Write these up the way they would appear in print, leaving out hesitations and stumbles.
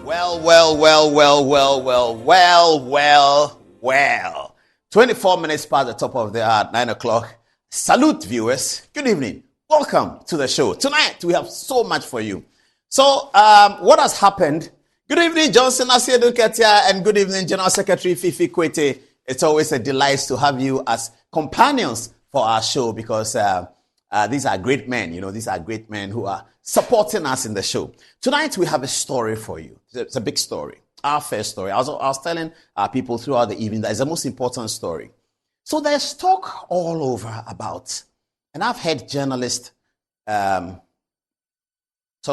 Well. 24 minutes past the top of the hour, 9 o'clock. Salute, viewers. Good evening. Welcome to the show. Tonight, we have so much for you. So, what has happened? Good evening, Johnson Asiedu Ketia, and good evening, General Secretary Fifi Kwete. It's always a delight to have you as companions for our show because these are great men. You know, these are great men who are supporting us in the show. Tonight, we have a story for you. It's a big story. Our first story. I was telling our people throughout the evening that it's the most important story. So there's talk all over about, and I've heard journalists sort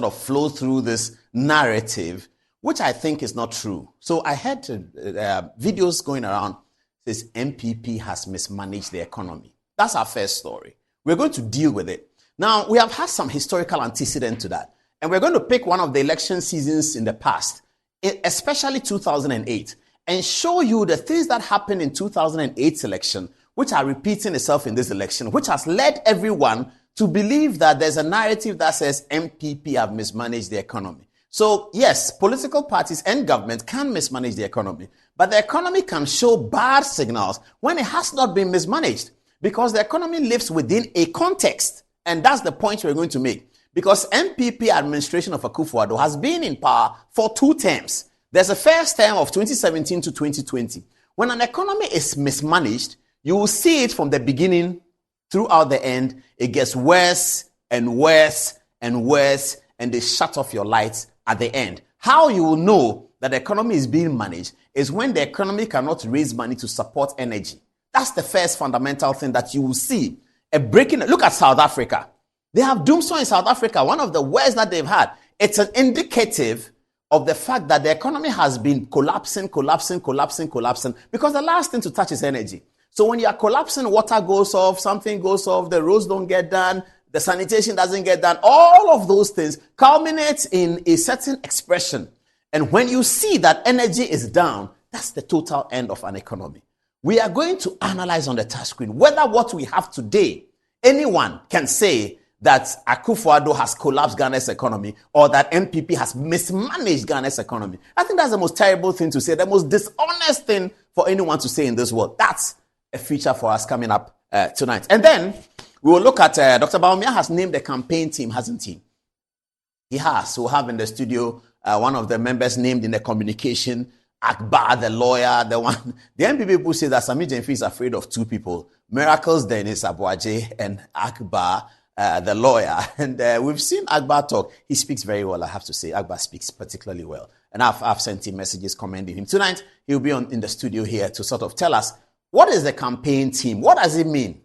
of flow through this narrative, which I think is not true. So I heard videos going around says MPP has mismanaged the economy. That's our first story. We're going to deal with it. Now, we have had some historical antecedent to that, and we're going to pick one of the election seasons in the past, especially 2008, and show you the things that happened in 2008 election, which are repeating itself in this election, which has led everyone to believe that there's a narrative that says MPP have mismanaged the economy. So yes, political parties and government can mismanage the economy, but the economy can show bad signals when it has not been mismanaged, because the economy lives within a context, and that's the point we're going to make. Because MPP administration of Akufo-Addo has been in power for 2 terms. There's a first term of 2017 to 2020. When an economy is mismanaged, you will see it from the beginning throughout the end. It gets worse and worse and worse, and they shut off your lights at the end. How you will know that the economy is being managed is when the economy cannot raise money to support energy. That's the first fundamental thing that you will see. A breaking. Look at South Africa. They have doomsday in South Africa, one of the worst that they've had. It's an indicative of the fact that the economy has been collapsing, because the last thing to touch is energy. So when you are collapsing, water goes off, something goes off, the roads don't get done, the sanitation doesn't get done. All of those things culminate in a certain expression. And when you see that energy is down, that's the total end of an economy. We are going to analyze on the touch screen whether what we have today, anyone can say that Akufo-Addo has collapsed Ghana's economy or that MPP has mismanaged Ghana's economy. I think that's the most terrible thing to say, the most dishonest thing for anyone to say in this world. That's a feature for us coming up tonight. And then we will look at Dr. Bawumia has named the campaign team, hasn't he? He has. We'll have in the studio one of the members named in the communication, Akbar, the lawyer, the one. The MPP people say that Sami Jenfi is afraid of 2 people, Miracles Dennis Abuaje and Akbar, the lawyer. And we've seen Akbar talk. He speaks very well, I have to say. Akbar speaks particularly well. And I've sent him messages commending him. Tonight, he'll be in the studio here to sort of tell us, what is the campaign team? What does it mean?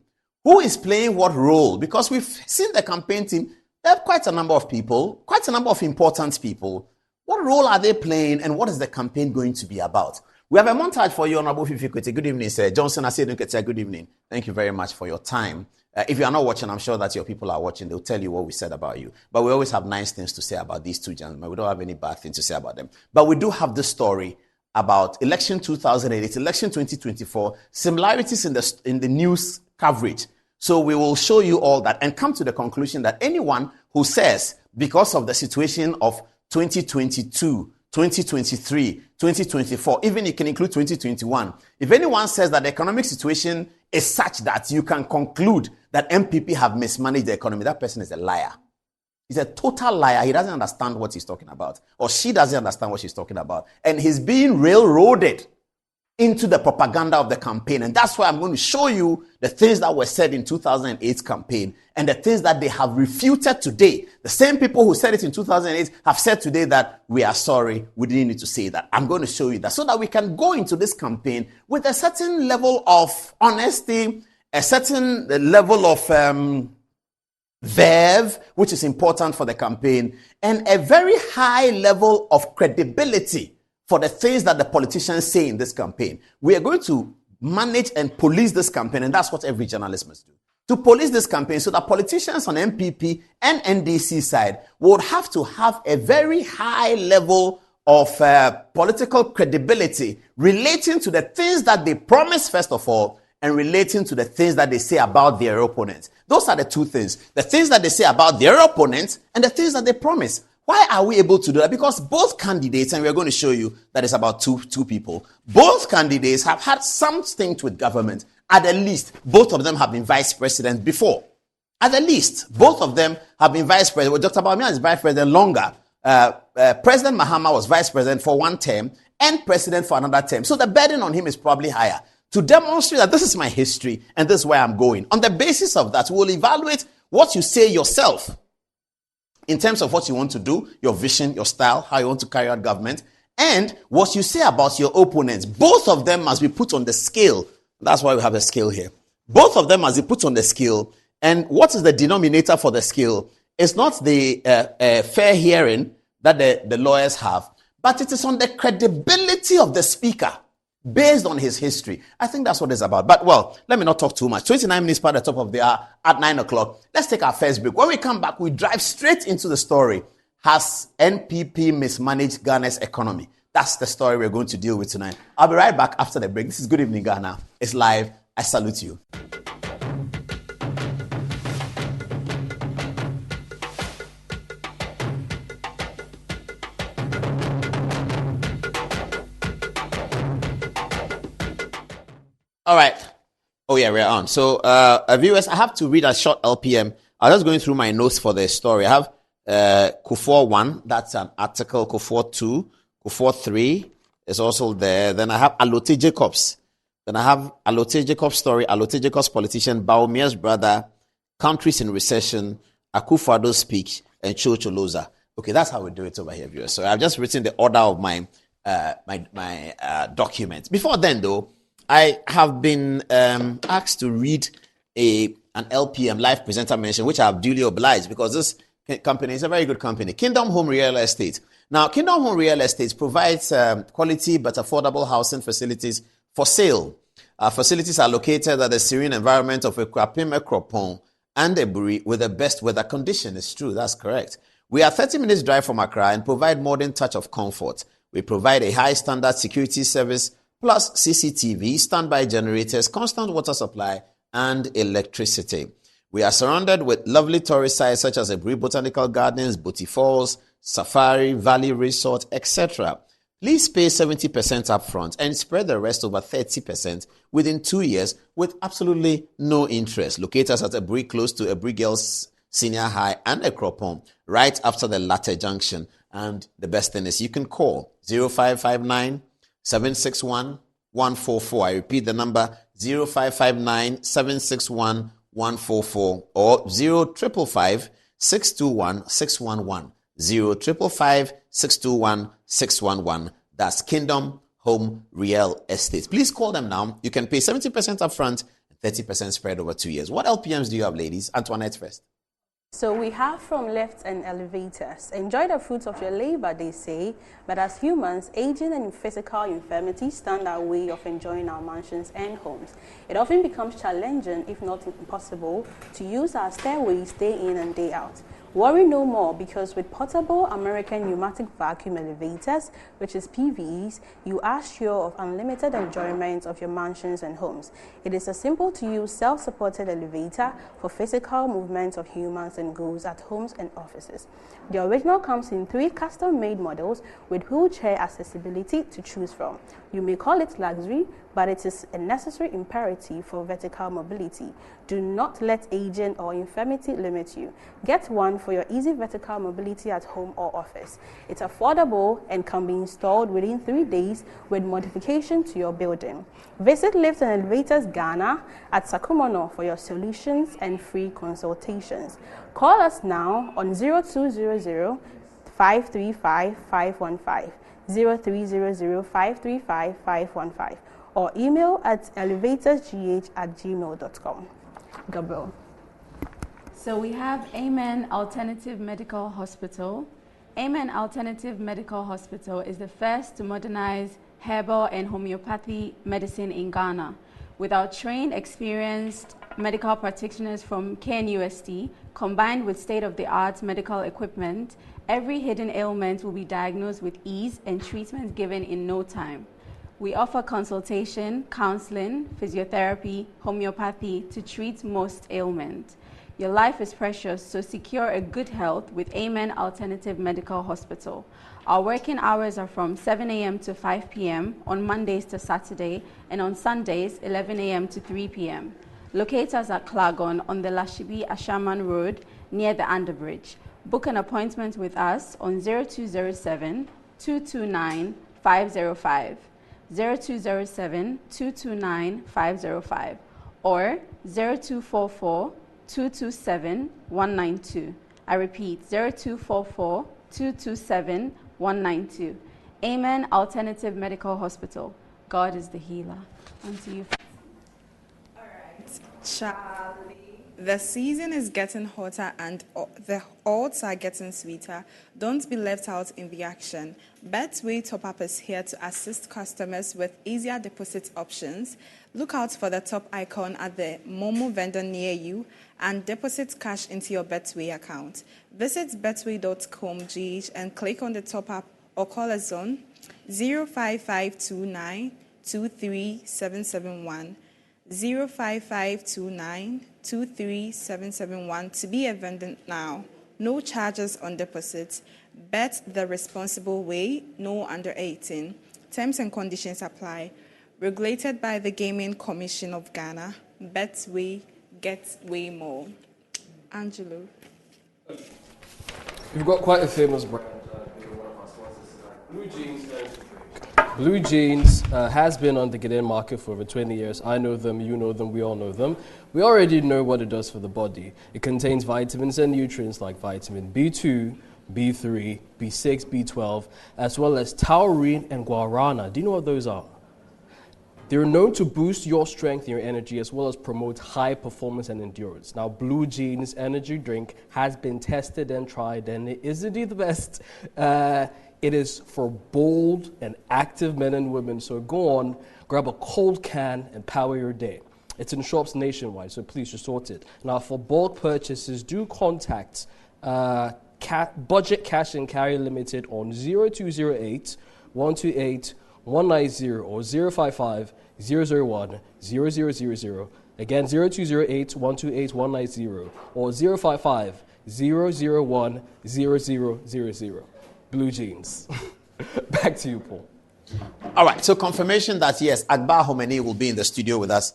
Who is playing what role? Because we've seen the campaign team. They have quite a number of people, quite a number of important people. What role are they playing, and what is the campaign going to be about? We have a montage for you, Honorable Fifi Kwete. Good evening, sir. Johnson Asiedu Ketia, good evening. Thank you very much for your time. If you are not watching, I'm sure that your people are watching. They'll tell you what we said about you. But we always have nice things to say about these 2 gentlemen. We don't have any bad things to say about them. But we do have this story about election 2008, election 2024, similarities in the news coverage. So we will show you all that and come to the conclusion that anyone who says, because of the situation of 2022, 2023, 2024, even you can include 2021. If anyone says that the economic situation is such that you can conclude that MPP have mismanaged the economy, that person is a liar. He's a total liar. He doesn't understand what he's talking about, or she doesn't understand what she's talking about. And he's being railroaded into the propaganda of the campaign. And that's why I'm going to show you the things that were said in 2008 campaign and the things that they have refuted today. The same people who said it in 2008 have said today that we are sorry, we didn't need to say that. I'm going to show you that so that we can go into this campaign with a certain level of honesty, a certain level of verve, which is important for the campaign, and a very high level of credibility for the things that the politicians say in this campaign. We are going to manage and police this campaign, and that's what every journalist must do. To police this campaign so that politicians on MPP and NDC side would have to have a very high level of political credibility relating to the things that they promise, first of all, and relating to the things that they say about their opponents. Those are the 2 things. The things that they say about their opponents and the things that they promise. Why are we able to do that? Because both candidates, and we're going to show you that it's about two people, both candidates have had some stint with government. At the least, both of them have been vice president before. At the least, both of them have been vice president. Well, Dr. Bawumia is vice president longer. President Mahama was vice president for one term and president for another term. So the burden on him is probably higher. To demonstrate that this is my history and this is where I'm going. On the basis of that, we'll evaluate what you say yourself in terms of what you want to do, your vision, your style, how you want to carry out government, and what you say about your opponents. Both of them must be put on the scale. That's why we have a scale here. Both of them must be put on the scale. And what is the denominator for the scale? It's not the fair hearing that the lawyers have, but it is on the credibility of the speaker based on his history. I think that's what it's about. But, well, let me not talk too much. 29 minutes past the top of the hour at 9 o'clock. Let's take our first break. When we come back, we drive straight into the story. Has NPP mismanaged Ghana's economy? That's the story we're going to deal with tonight. I'll be right back after the break. This is Good Evening Ghana. It's live. I salute you. All right. Oh, yeah, we're on. So, viewers, I have to read a short LPM. I was just going through my notes for the story. I have Kufuor 1. That's an article. Kufuor 2. Kufuor 3 is also there. Then I have Alote Jacobs. Then I have Alote Jacobs' story. Alote Jacobs, politician. Bawumia's brother. Countries in recession. Akufo-Addo's speech. And Cho-Cho-Loza. Okay, that's how we do it over here, viewers. So I've just written the order of my document. Before then, though, I have been asked to read an LPM, live presenter mention, which I have duly obliged because this company is a very good company. Kingdom Home Real Estate. Now, Kingdom Home Real Estate provides quality but affordable housing facilities for sale. Our facilities are located at the serene environment of Ekwapim, Ekropon, and Eburi with the best weather condition. It's true, that's correct. We are 30 minutes drive from Accra and provide modern touch of comfort. We provide a high standard security service plus CCTV, standby generators, constant water supply, and electricity. We are surrounded with lovely tourist sites such as Eburi Botanical Gardens, Boti Falls, Safari, Valley Resort, etc. Please pay 70% upfront and spread the rest over 30% within 2 years with absolutely no interest. Locate us at Eburi close to Eburi Girls Senior High and Ekropon, right after the latter junction. And the best thing is you can call 0559 761 144. I repeat the number 0559 761 144 or 0555 621 611. 0555 621 611. That's Kingdom Home Real Estate. Please call them now. You can pay 70% upfront and 30% spread over 2 years. What LPMs do you have, ladies? Antoinette first. So we have from lifts and elevators. Enjoy the fruits of your labor, they say, but as humans, aging and physical infirmity stand our way of enjoying our mansions and homes. It often becomes challenging, if not impossible, to use our stairways day in and day out. Worry no more, because with portable American pneumatic vacuum elevators, which is PVEs, you are sure of unlimited enjoyment of your mansions and homes. It is a simple-to-use, self-supported elevator for physical movement of humans and goods at homes and offices. The original comes in 3 custom-made models with wheelchair accessibility to choose from. You may call it luxury, but it is a necessary imperative for vertical mobility. Do not let aging or infirmity limit you. Get one for your easy vertical mobility at home or office. It's affordable and can be installed within 3 days with modification to your building. Visit Lifts and Elevators Ghana at Sakumono for your solutions and free consultations. Call us now on 0200 535 515, 0300 535 515, or email at elevatorsgh@gmail.com. Gabriel. So we have Amen Alternative Medical Hospital. Amen Alternative Medical Hospital is the first to modernize herbal and homeopathy medicine in Ghana. With our trained, experienced medical practitioners from KNUST, combined with state-of-the-art medical equipment, every hidden ailment will be diagnosed with ease and treatment given in no time. We offer consultation, counseling, physiotherapy, homeopathy to treat most ailments. Your life is precious, so secure a good health with Amen Alternative Medical Hospital. Our working hours are from 7 a.m. to 5 p.m. on Mondays to Saturday, and on Sundays, 11 a.m. to 3 p.m. Locate us at Klagon on the Lashibi Ashaman Road near the Underbridge. Book an appointment with us on 0207 229 505, 0207 229 505, or 0244 227 192. I repeat, 0244 227 192. Amen Alternative Medical Hospital. God is the healer. Unto you. All right, Charlie. The season is getting hotter and the odds are getting sweeter. Don't be left out in the action. Betway Top Up is here to assist customers with easier deposit options. Look out for the top icon at the Momo vendor near you and deposit cash into your Betway account. Visit betway.com.gh and click on the top up or call us on 05529 23771. 05529 23771 to be a vendor now. No charges on deposits. Bet the responsible way. No under 18. Terms and conditions apply. Regulated by the Gaming Commission of Ghana. Betway, get way more. Angelo. We've got quite a famous brand. Blue Jeans. Blue Jeans has been on the Ghanaian market for over 20 years. I know them, you know them, we all know them. We already know what it does for the body. It contains vitamins and nutrients like vitamin B2, B3, B6, B12, as well as taurine and guarana. Do you know what those are? They're known to boost your strength and your energy as well as promote high performance and endurance. Now, Blue Jeans energy drink has been tested and tried, and it is indeed the best. It is for bold and active men and women. So go on, grab a cold can and power your day. It's in shops nationwide, so please resort it. Now, for bulk purchases, do contact Budget Cash and Carry Limited on 0208 128 190 or 055 001 0000. Again, 0208 128 190 or 055 001 0000. Blue Jeans. Back to you, Paul. All right, so confirmation that, yes, Akbar Homeni will be in the studio with us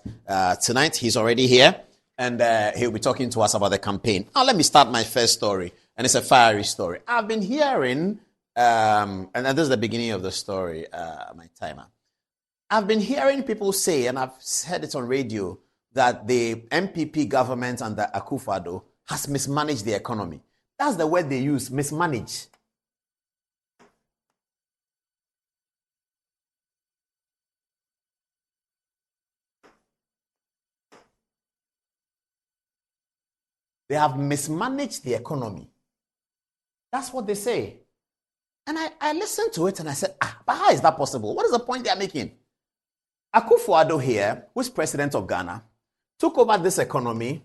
tonight. He's already here, and he'll be talking to us about the campaign. Now, let me start my first story, and it's a fiery story. I've been hearing, and this is the beginning of the story, my timer. I've been hearing people say, and I've heard it on radio, that the MPP government under Akufo-Addo has mismanaged the economy. That's the word they use, mismanage. They have mismanaged the economy. That's what they say. And I listened to it and I said, but how is that possible? What is the point they are making? Akufo-Addo here, who is president of Ghana, took over this economy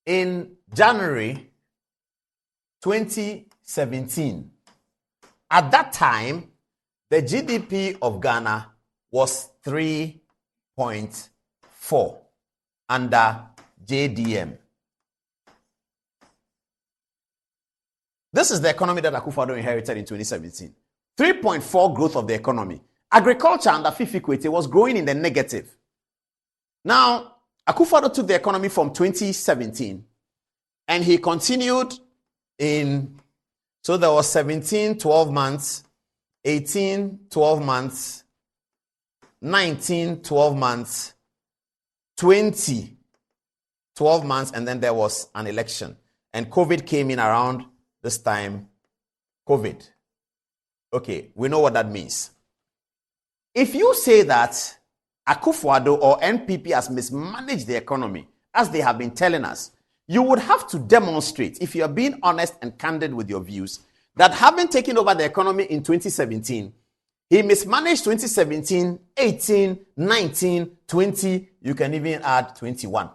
in January 2017. At that time, the GDP of Ghana was 3.4 under JDM. This is the economy that Akufo-Addo inherited in 2017. 3.4 growth of the economy. Agriculture under Fifi Kwete was growing in the negative. Now, Akufo-Addo took the economy from 2017 and he continued so there was 17, 12 months, 18, 12 months, 19, 12 months, 20, 12 months, and then there was an election. And COVID came in around this time, COVID. Okay, we know what that means. If you say that Akufo-Addo or NPP has mismanaged the economy, as they have been telling us, you would have to demonstrate, if you are being honest and candid with your views, that having taken over the economy in 2017, he mismanaged 2017, 18, 19, 20, you can even add 21.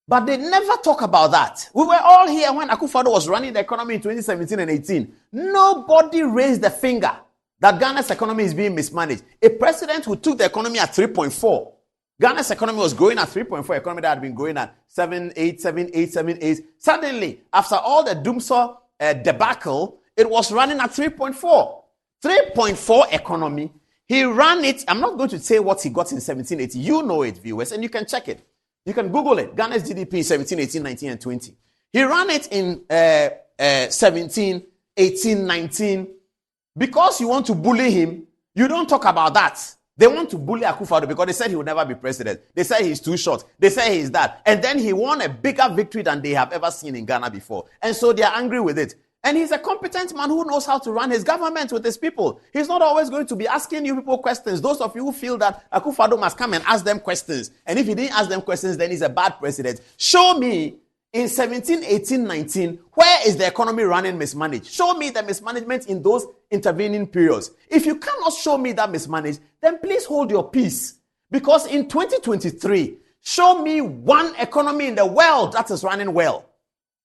But they never talk about that. We were all here when Akufo-Addo was running the economy in 2017 and 18. Nobody raised the finger that Ghana's economy is being mismanaged. A president who took the economy at 3.4 Ghana's economy was growing at 3.4, economy that had been growing at 7, 8, 7, 8, 7, 8. Suddenly, after all the Doomsaw debacle, it was running at 3.4. 3.4 economy. He ran it. I'm not going to say what he got in 1780. You know it, viewers, and you can check it. You can Google it. Ghana's GDP in 17, 18, 19, and 20. He ran it in 17, 18, 19. Because you want to bully him, you don't talk about that. They want to bully Akufo-Addo because they said he would never be president. They said he's too short. They said he's that. And then he won a bigger victory than they have ever seen in Ghana before. And so they are angry with it. And he's a competent man who knows how to run his government with his people. He's not always going to be asking you people questions. Those of you who feel that Akufo-Addo must come and ask them questions. And if he didn't ask them questions, then he's a bad president. Show me in 17, 18, 19, where is the economy running mismanaged? Show me the mismanagement in those intervening periods. If you cannot show me that mismanaged, then please hold your peace. Because in 2023, show me one economy in the world that is running well.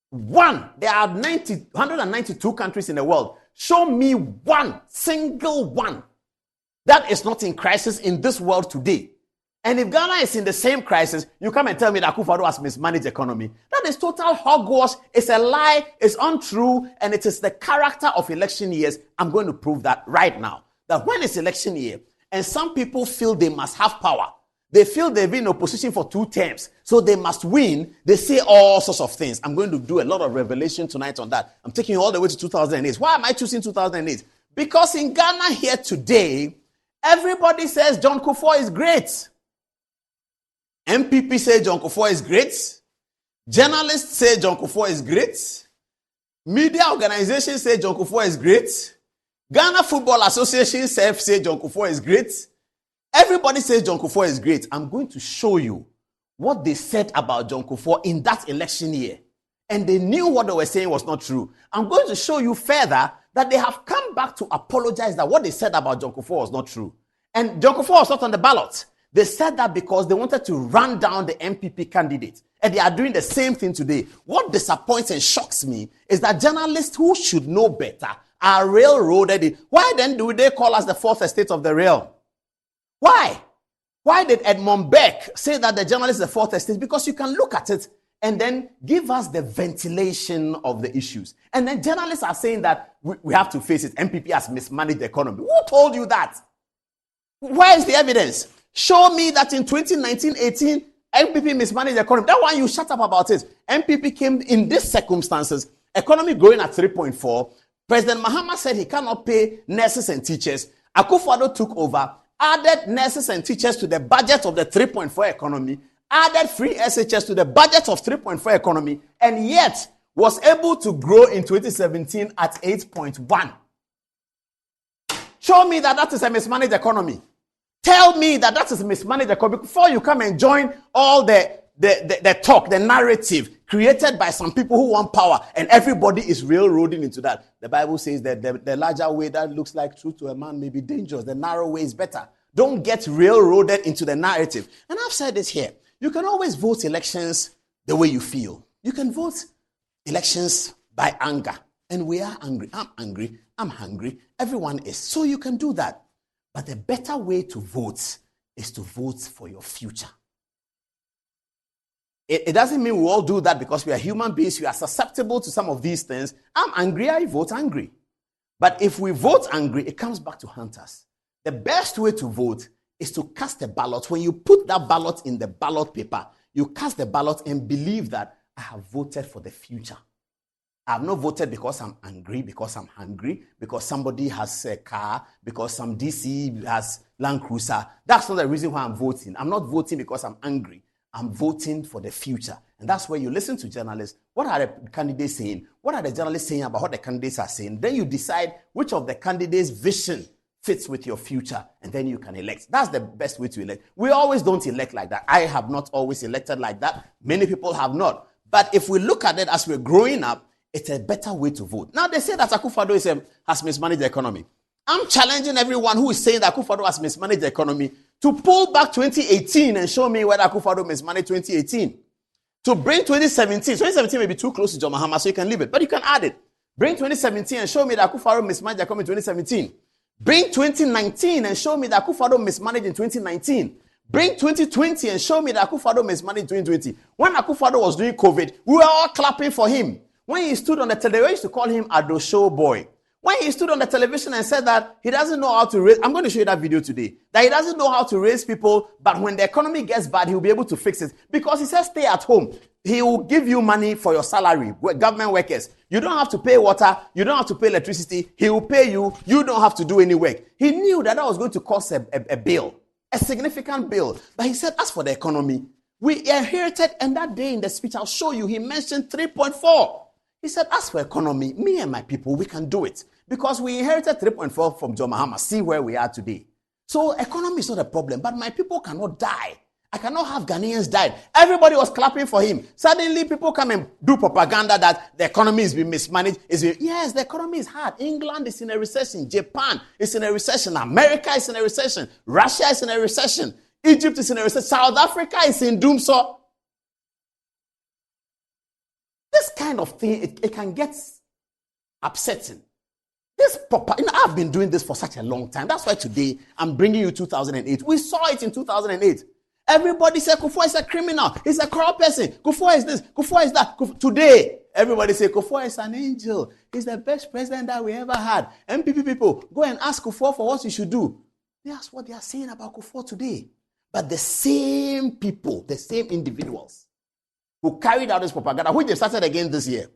One. There are 192 countries in the world. Show me one, single one, that is not in crisis in this world today. And if Ghana is in the same crisis, you come and tell me that Akufo-Addo has mismanaged economy. That is total hogwash. It's a lie. It's untrue. And it is the character of election years. I'm going to prove that right now. That when it's election year, and some people feel they must have power, they feel they've been in opposition for 2 terms, so they must win. They say all sorts of things. I'm going to do a lot of revelation tonight on that. I'm taking you all the way to 2008. Why am I choosing 2008? Because in Ghana here today, everybody says John Kufuor is great. MPP say John Kufuor is great. Journalists say John Kufuor is great. Media organizations say John Kufuor is great. Ghana Football Association say John Kufuor is great. Everybody says John Kufuor is great. I'm going to show you what they said about John Kufuor in that election year. And they knew what they were saying was not true. I'm going to show you further that they have come back to apologize that what they said about John Kufuor was not true. And John Kufuor was not on the ballot. They said that because they wanted to run down the MPP candidate. And they are doing the same thing today. What disappoints and shocks me is that journalists who should know better are railroaded. Why then do they call us the fourth estate of the rail? Why? Why did Edmund Beck say that the journalist is the fourth estate? Because you can look at it and then give us the ventilation of the issues. And then journalists are saying that we have to face it. MPP has mismanaged the economy. Who told you that? Where is the evidence? Show me that in 2019-18, MPP mismanaged the economy. That one, you shut up about it. MPP came in these circumstances, economy growing at 3.4. President Mahama said he cannot pay nurses and teachers. Akufo-Addo took over, added nurses and teachers to the budget of the 3.4 economy, added free SHS to the budget of 3.4 economy, and yet was able to grow in 2017 at 8.1. Show me that that is a mismanaged economy. Tell me that that is a mismanaged economy before you come and join all the talk, the narrative created by some people who want power, and everybody is railroading into that. The Bible says that the larger way that looks like truth to a man may be dangerous. The narrow way is better. Don't get railroaded into the narrative. And I've said this here. You can always vote elections the way you feel. You can vote elections by anger. And we are angry. I'm angry. I'm hungry. Everyone is. So you can do that. But the better way to vote is to vote for your future. It doesn't mean we all do that because we are human beings. We are susceptible to some of these things. I'm angry, I vote angry. But if we vote angry, it comes back to hunters. The best way to vote is to cast a ballot. When you put that ballot in the ballot paper, you cast the ballot and believe that I have voted for the future. I have not voted because I'm angry, because I'm hungry, because somebody has a car, because some DC has Land Cruiser. That's not the reason why I'm voting. I'm not voting because I'm angry. I'm voting for the future. And that's where you listen to journalists. What are the candidates saying? What are the journalists saying about what the candidates are saying? Then you decide which of the candidates' vision fits with your future, and then you can elect. That's the best way to elect. We always don't elect like that. I have not always elected like that. Many people have not. But if we look at it as we're growing up, it's a better way to vote. Now, they say that Akufo-Addo has mismanaged the economy. I'm challenging everyone who is saying that Akufo-Addo has mismanaged the economy to pull back 2018 and show me whether Akufo-Addo mismanaged 2018. To bring 2017. 2017 may be too close to John Mahama, so you can leave it. But you can add it. Bring 2017 and show me that Akufo-Addo mismanaged the economy in 2017. Bring 2019 and show me that Akufo-Addo mismanaged in 2019. Bring 2020 and show me that Akufo-Addo mismanaged 2020. When Akufo-Addo was doing COVID, we were all clapping for him. When he stood on the television, we used to call him Ado Show Boy. When he stood on the television and said that he doesn't know how to raise, I'm going to show you that video today, that he doesn't know how to raise people, but when the economy gets bad, he'll be able to fix it. Because he says stay at home. He will give you money for your salary, government workers. You don't have to pay water. You don't have to pay electricity. He will pay you. You don't have to do any work. He knew that was going to cost a bill, a significant bill. But he said, as for the economy, we inherited, and that day in the speech, I'll show you, he mentioned 3.4. He said, as for economy, me and my people, we can do it. Because we inherited 3.4 from John Mahama. See where we are today. So economy is not a problem, but my people cannot die. I cannot have Ghanaians die. Everybody was clapping for him. Suddenly, people come and do propaganda that the economy is being mismanaged. Yes, the economy is hard. England is in a recession. Japan is in a recession. America is in a recession. Russia is in a recession. Egypt is in a recession. South Africa is in doom. So this kind of thing, it can get upsetting. I've been doing this for such a long time. That's why today I'm bringing you 2008. We saw it in 2008. Everybody said Kufuor is a criminal. He's a corrupt person. Kufuor is this. Kufuor is that. Today, everybody say Kufuor is an angel. He's the best president that we ever had. MPP people, go and ask Kufuor for what he should do. That's what they are saying about Kufuor today. But the same people, the same individuals who carried out this propaganda, which they started again this year,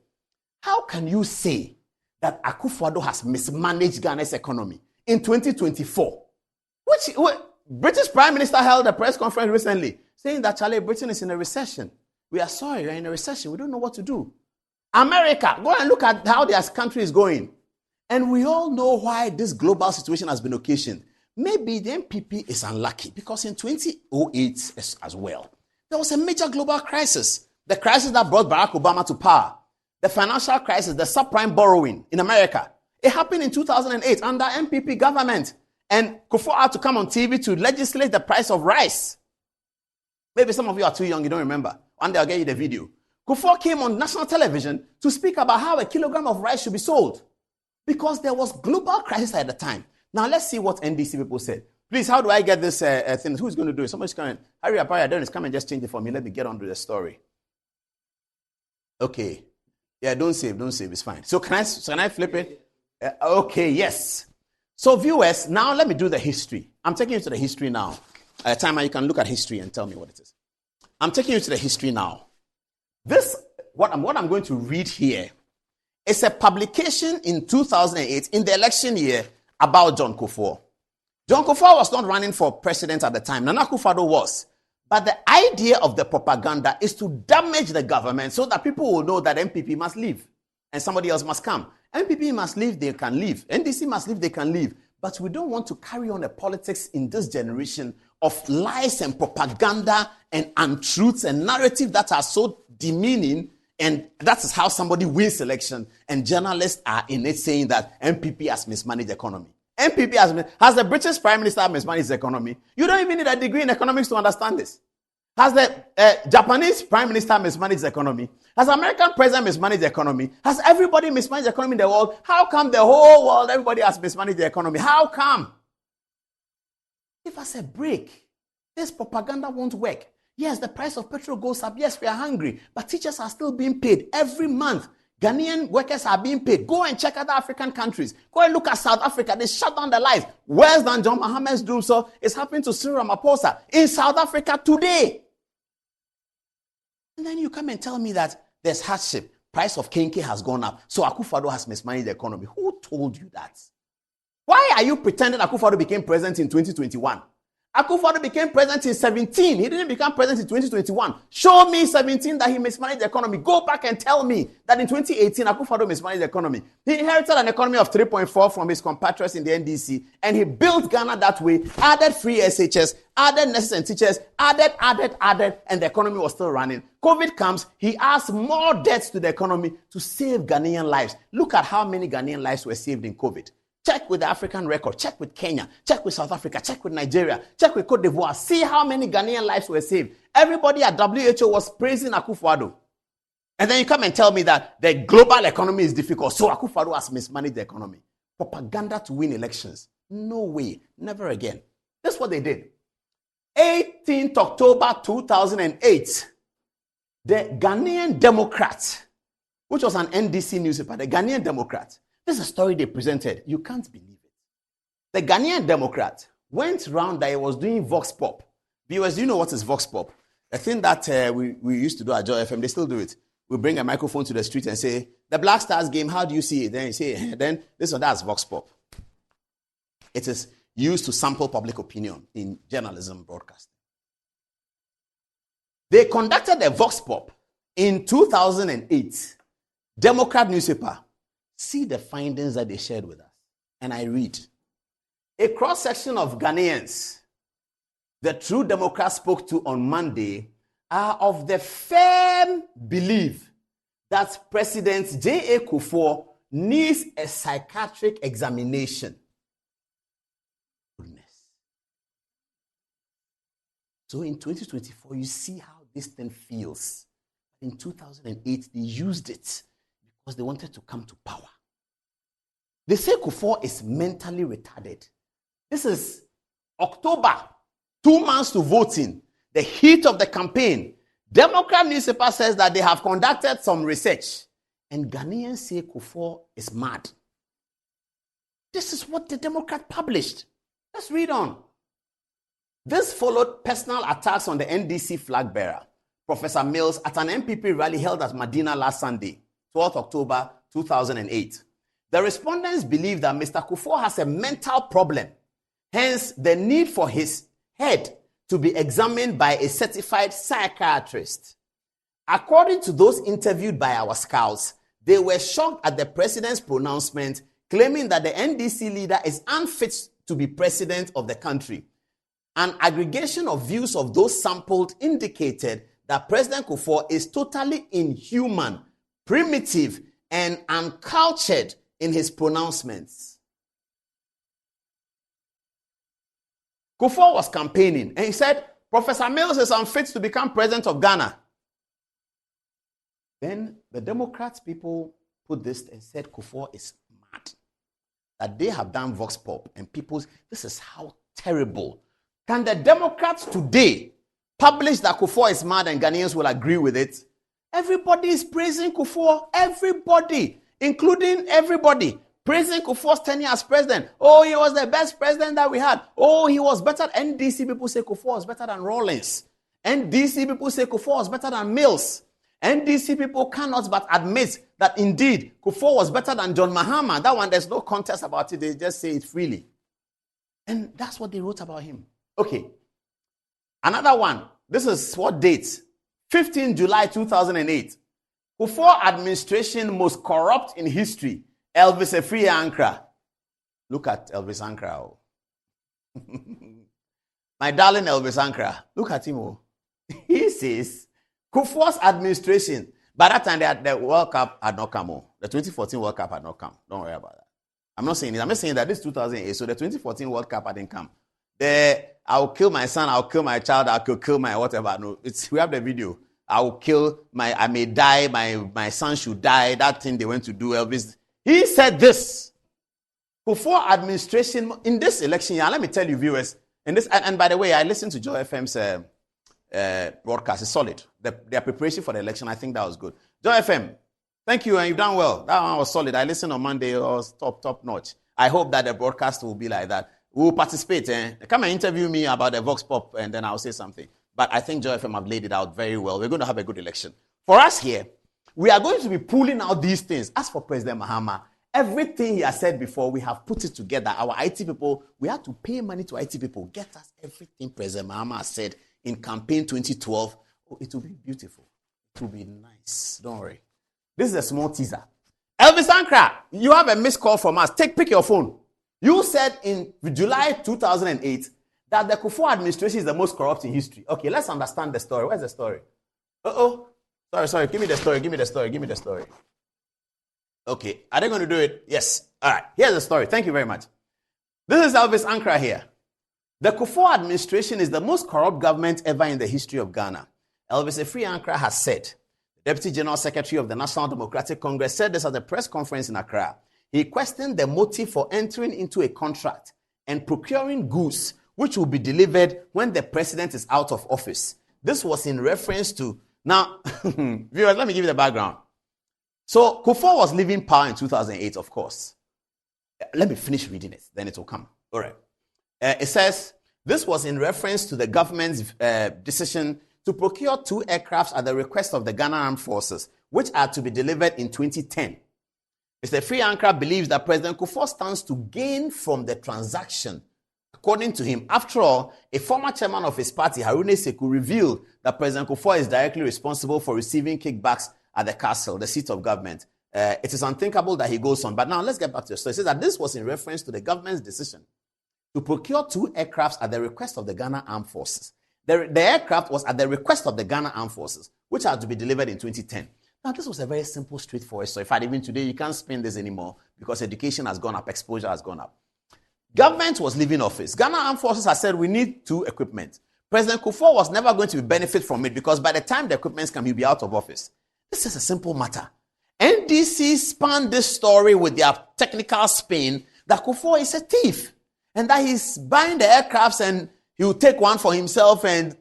how can you say that Akufo-Addo has mismanaged Ghana's economy in 2024? Which British Prime Minister held a press conference recently saying that Britain is in a recession. We are sorry, we are in a recession. We don't know what to do. America, go and look at how their country is going. And we all know why this global situation has been occasioned. Maybe the MPP is unlucky because in 2008 as well, there was a major global crisis. The crisis that brought Barack Obama to power. The financial crisis, the subprime borrowing in America. It happened in 2008 under MPP government. And Kufuor had to come on TV to legislate the price of rice. Maybe some of you are too young, you don't remember. One day I'll get you the video. Kufuor came on national television to speak about how a kilogram of rice should be sold. Because there was global crisis at the time. Now let's see what NDC people said. Please, how do I get this thing? Who's going to do it? Somebody's coming. Hurry up, Dennis, come and just change it for me. Let me get on to the story. Okay. Yeah, don't save, it's fine. So can I flip it? Okay, yes. So viewers, now let me do the history. I'm taking you to the history now. Timer, you can look at history and tell me what it is. I'm taking you to the history now. What I'm going to read here is a publication in 2008 in the election year about John Kufuor. John Kufuor was not running for president at the time. Nana Akufo-Addo was. But the idea of the propaganda is to damage the government so that people will know that MPP must leave and somebody else must come. MPP must leave, they can leave. NDC must leave, they can leave. But we don't want to carry on a politics in this generation of lies and propaganda and untruths and narrative that are so demeaning. And that is how somebody wins election. And journalists are in it saying that MPP has mismanaged the economy. MPP has the British Prime Minister mismanaged the economy? You don't even need a degree in economics to understand this. Has the Japanese Prime Minister mismanaged the economy? Has the American President mismanaged the economy? Has everybody mismanaged the economy in the world? How come the whole world, everybody has mismanaged the economy? How come? Give us a break. This propaganda won't work. Yes, the price of petrol goes up. Yes, we are hungry. But teachers are still being paid every month. Ghanaian workers are being paid. Go and check other African countries. Go and look at South Africa. They shut down the lights. Worse than John Mahama's doom, so it's happening to Cyril Ramaphosa in South Africa today. And then you come and tell me that there's hardship. Price of kenke has gone up. So Akufo-Addo has mismanaged the economy. Who told you that? Why are you pretending Akufo-Addo became president in 2021? Akufo-Addo became president in 2017. He didn't become president in 2021. Show me 2017 that he mismanaged the economy. Go back and tell me that in 2018, Akufo-Addo mismanaged the economy. He inherited an economy of 3.4 from his compatriots in the NDC, and he built Ghana that way, added free SHS, added nurses and teachers, added, and the economy was still running. COVID comes, he adds more debts to the economy to save Ghanaian lives. Look at how many Ghanaian lives were saved in COVID. Check with the African record, check with Kenya, check with South Africa, check with Nigeria, check with Cote d'Ivoire. See how many Ghanaian lives were saved. Everybody at WHO was praising Akufo-Addo. And then you come and tell me that the global economy is difficult, so Akufo-Addo has mismanaged the economy. Propaganda to win elections. No way. Never again. That's what they did. 18th October 2008, the Ghanaian Democrat, which was an NDC newspaper, the Ghanaian Democrat, this is a story they presented. You can't believe it. The Ghanaian Democrat went around that he was doing Vox Pop. Viewers, do you know what is Vox Pop? The thing that we used to do at Joy FM, they still do it. We bring a microphone to the street and say, the Black Stars game, how do you see it? Then you say, then this or that's Vox Pop. It is used to sample public opinion in journalism broadcasting. They conducted a Vox Pop in 2008. Democrat newspaper. See the findings that they shared with us. And I read. A cross-section of Ghanaians the True Democrats spoke to on Monday are of the firm belief that President J.A. Kufuor needs a psychiatric examination. Goodness. So in 2024, you see how this thing feels. In 2008, they used it because they wanted to come to power. They say Kufuor is mentally retarded. This is October, 2 months to voting, the heat of the campaign. Democrat newspaper says that they have conducted some research, and Ghanaians say Kufuor is mad. This is what the Democrat published. Let's read on. This followed personal attacks on the NDC flag bearer, Professor Mills, at an MPP rally held at Medina last Sunday, 12th October 2008. The respondents believe that Mr. Kufuor has a mental problem, hence the need for his head to be examined by a certified psychiatrist. According to those interviewed by our scouts, they were shocked at the president's pronouncement, claiming that the NDC leader is unfit to be president of the country. An aggregation of views of those sampled indicated that President Kufuor is totally inhuman, primitive, and uncultured in his pronouncements. Kufuor was campaigning, and he said, Professor Mills is unfit to become president of Ghana. Then the Democrats people put this and said Kufuor is mad. That they have done Vox Pop, and people, this is how terrible. Can the Democrats today publish that Kufuor is mad and Ghanaians will agree with it? Everybody is praising Kufuor. Everybody, including everybody. Praising Kufuor's tenure as president. Oh, he was the best president that we had. Oh, he was better. NDC people say Kufuor was better than Rawlings. NDC people say Kufuor was better than Mills. NDC people cannot but admit that indeed Kufuor was better than John Mahama. That one, there's no contest about it. They just say it freely. And that's what they wrote about him. Okay. Another one. This is what dates? 15 July 2008. Kufuor administration most corrupt in history. Elvis Efria Ankra. Look at Elvis Ankra. My darling Elvis Ankra. Look at him. He says, Kufuor's administration, by that time the World Cup had not come. The 2014 World Cup had not come. Don't worry about that. I'm not saying it. I'm just saying that this is 2008, so the 2014 World Cup hadn't come. I'll kill my son, I'll kill my child, I'll kill my whatever. No, we have the video. I may die, my son should die. That thing they went to do, Elvis. He said this. Kufuor administration, in this election year, let me tell you, viewers, and by the way, I listened to Joy FM's broadcast. It's solid. Their preparation for the election, I think that was good. Joy FM, thank you, and you've done well. That one was solid. I listened on Monday. It was top notch. I hope that the broadcast will be like that. We will participate. Come and interview me about the Vox Pop, and then I'll say something. But I think Joy FM have laid it out very well. We're going to have a good election. For us here, we are going to be pulling out these things. As for President Mahama, everything he has said before, we have put it together. Our IT people, we have to pay money to IT people. Get us everything President Mahama has said in campaign 2012. Oh, it will be beautiful. It will be nice. Don't worry. This is a small teaser. Elvis Ankra, you have a missed call from us. Pick your phone. You said in July 2008 that the Kufuor administration is the most corrupt in history. Okay, let's understand the story. Where's the story? Sorry. Give me the story. Okay, are they going to do it? Yes. All right, here's the story. Thank you very much. This is Elvis Ankra here. The Kufuor administration is the most corrupt government ever in the history of Ghana. Elvis Efria Ankra has said. The Deputy General Secretary of the National Democratic Congress said this at a press conference in Accra. He questioned the motive for entering into a contract and procuring goods which will be delivered when the president is out of office. This was in reference to, now, viewers, let me give you the background. So, Kufuor was leaving power in 2008, of course. Let me finish reading it, then it will come. All right. It says, this was in reference to the government's decision to procure 2 aircrafts at the request of the Ghana Armed Forces, which are to be delivered in 2010. Mr. Free Ankara believes that President Kufuor stands to gain from the transaction. According to him, after all, a former chairman of his party, Haruna Seku, revealed that President Kufuor is directly responsible for receiving kickbacks at the castle, the seat of government. It is unthinkable that he goes on. But now let's get back to the story. It says that this was in reference to the government's decision to procure 2 aircrafts at the request of the Ghana Armed Forces. The aircraft was at the request of the Ghana Armed Forces, which are to be delivered in 2010. Now, this was a very simple, straightforward story. In fact, even today, you can't spin this anymore because education has gone up, exposure has gone up. Government was leaving office. Ghana Armed Forces has said we need 2 equipment. President Kufuor was never going to benefit from it because by the time the equipment come, he'll be out of office. This is a simple matter. NDC spun this story with their technical spin that Kufuor is a thief and that he's buying the aircrafts and he'll take one for himself, and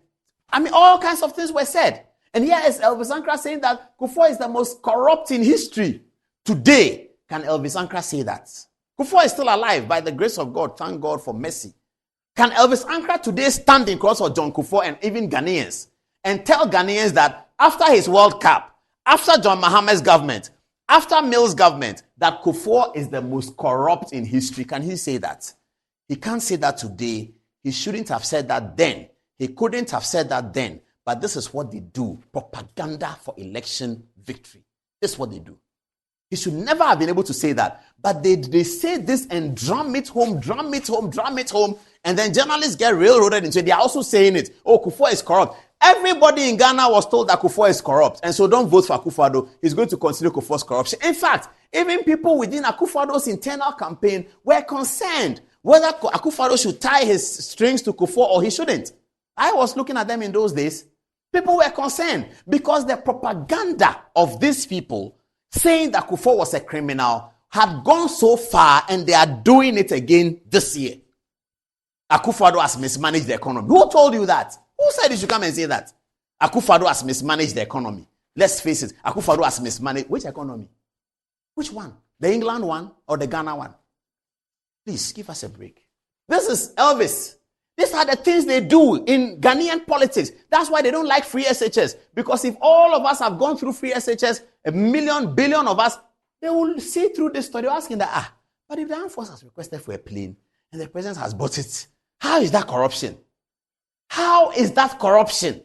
all kinds of things were said. And here is Elvis Ankara saying that Kufuor is the most corrupt in history. Today, can Elvis Ankara say that? Kufuor is still alive by the grace of God. Thank God for mercy. Can Elvis Ankara today stand in cross of John Kufuor and even Ghanaians and tell Ghanaians that after his World Cup, after John Mahama's government, after Mills' government, that Kufuor is the most corrupt in history? Can he say that? He can't say that today. He shouldn't have said that then. He couldn't have said that then. But this is what they do. Propaganda for election victory. This is what they do. He should never have been able to say that. But they say this and drum it home. And then journalists get railroaded into it. They are also saying it. Oh, Kufuor is corrupt. Everybody in Ghana was told that Kufuor is corrupt. And so don't vote for Akufo-Addo. He's going to continue Kufuor's corruption. In fact, even people within Akufo-Addo's internal campaign were concerned whether Akufo-Addo should tie his strings to Kufuor or he shouldn't. I was looking at them in those days. People were concerned because the propaganda of these people saying that Kufuor was a criminal had gone so far, and they are doing it again this year. Akufo-Addo has mismanaged the economy. Who told you that? Who said you should come and say that? Akufo-Addo has mismanaged the economy. Let's face it, Akufo-Addo has mismanaged. Which economy? Which one? The England one or the Ghana one? Please, give us a break. This is Elvis. These are the things they do in Ghanaian politics. That's why they don't like free SHS. Because if all of us have gone through free SHS, a million, billion of us, they will see through this story. They're asking that, but if the armed force has requested for a plane and the president has bought it, how is that corruption? How is that corruption?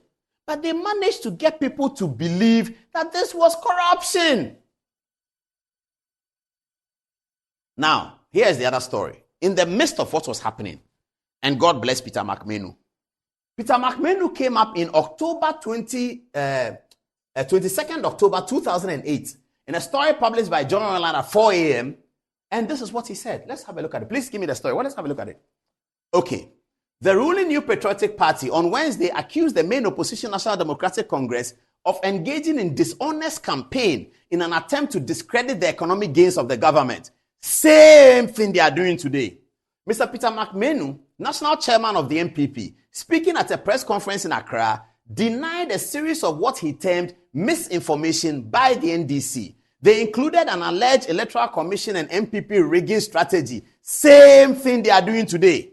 But they managed to get people to believe that this was corruption. Now, here's the other story. In the midst of what was happening, and God bless Peter McMahon. Peter McMahon came up in October 22nd October 2008 in a story published by John Online at 4 a.m. And this is what he said. Let's have a look at it. Please give me the story. Let's have a look at it. Okay. The ruling New Patriotic Party on Wednesday accused the main opposition National Democratic Congress of engaging in dishonest campaign in an attempt to discredit the economic gains of the government. Same thing they are doing today. Mr. Peter McMahon, national chairman of the NPP, speaking at a press conference in Accra, denied a series of what he termed misinformation by the NDC. They included an alleged Electoral Commission and NPP rigging strategy. Same thing they are doing today.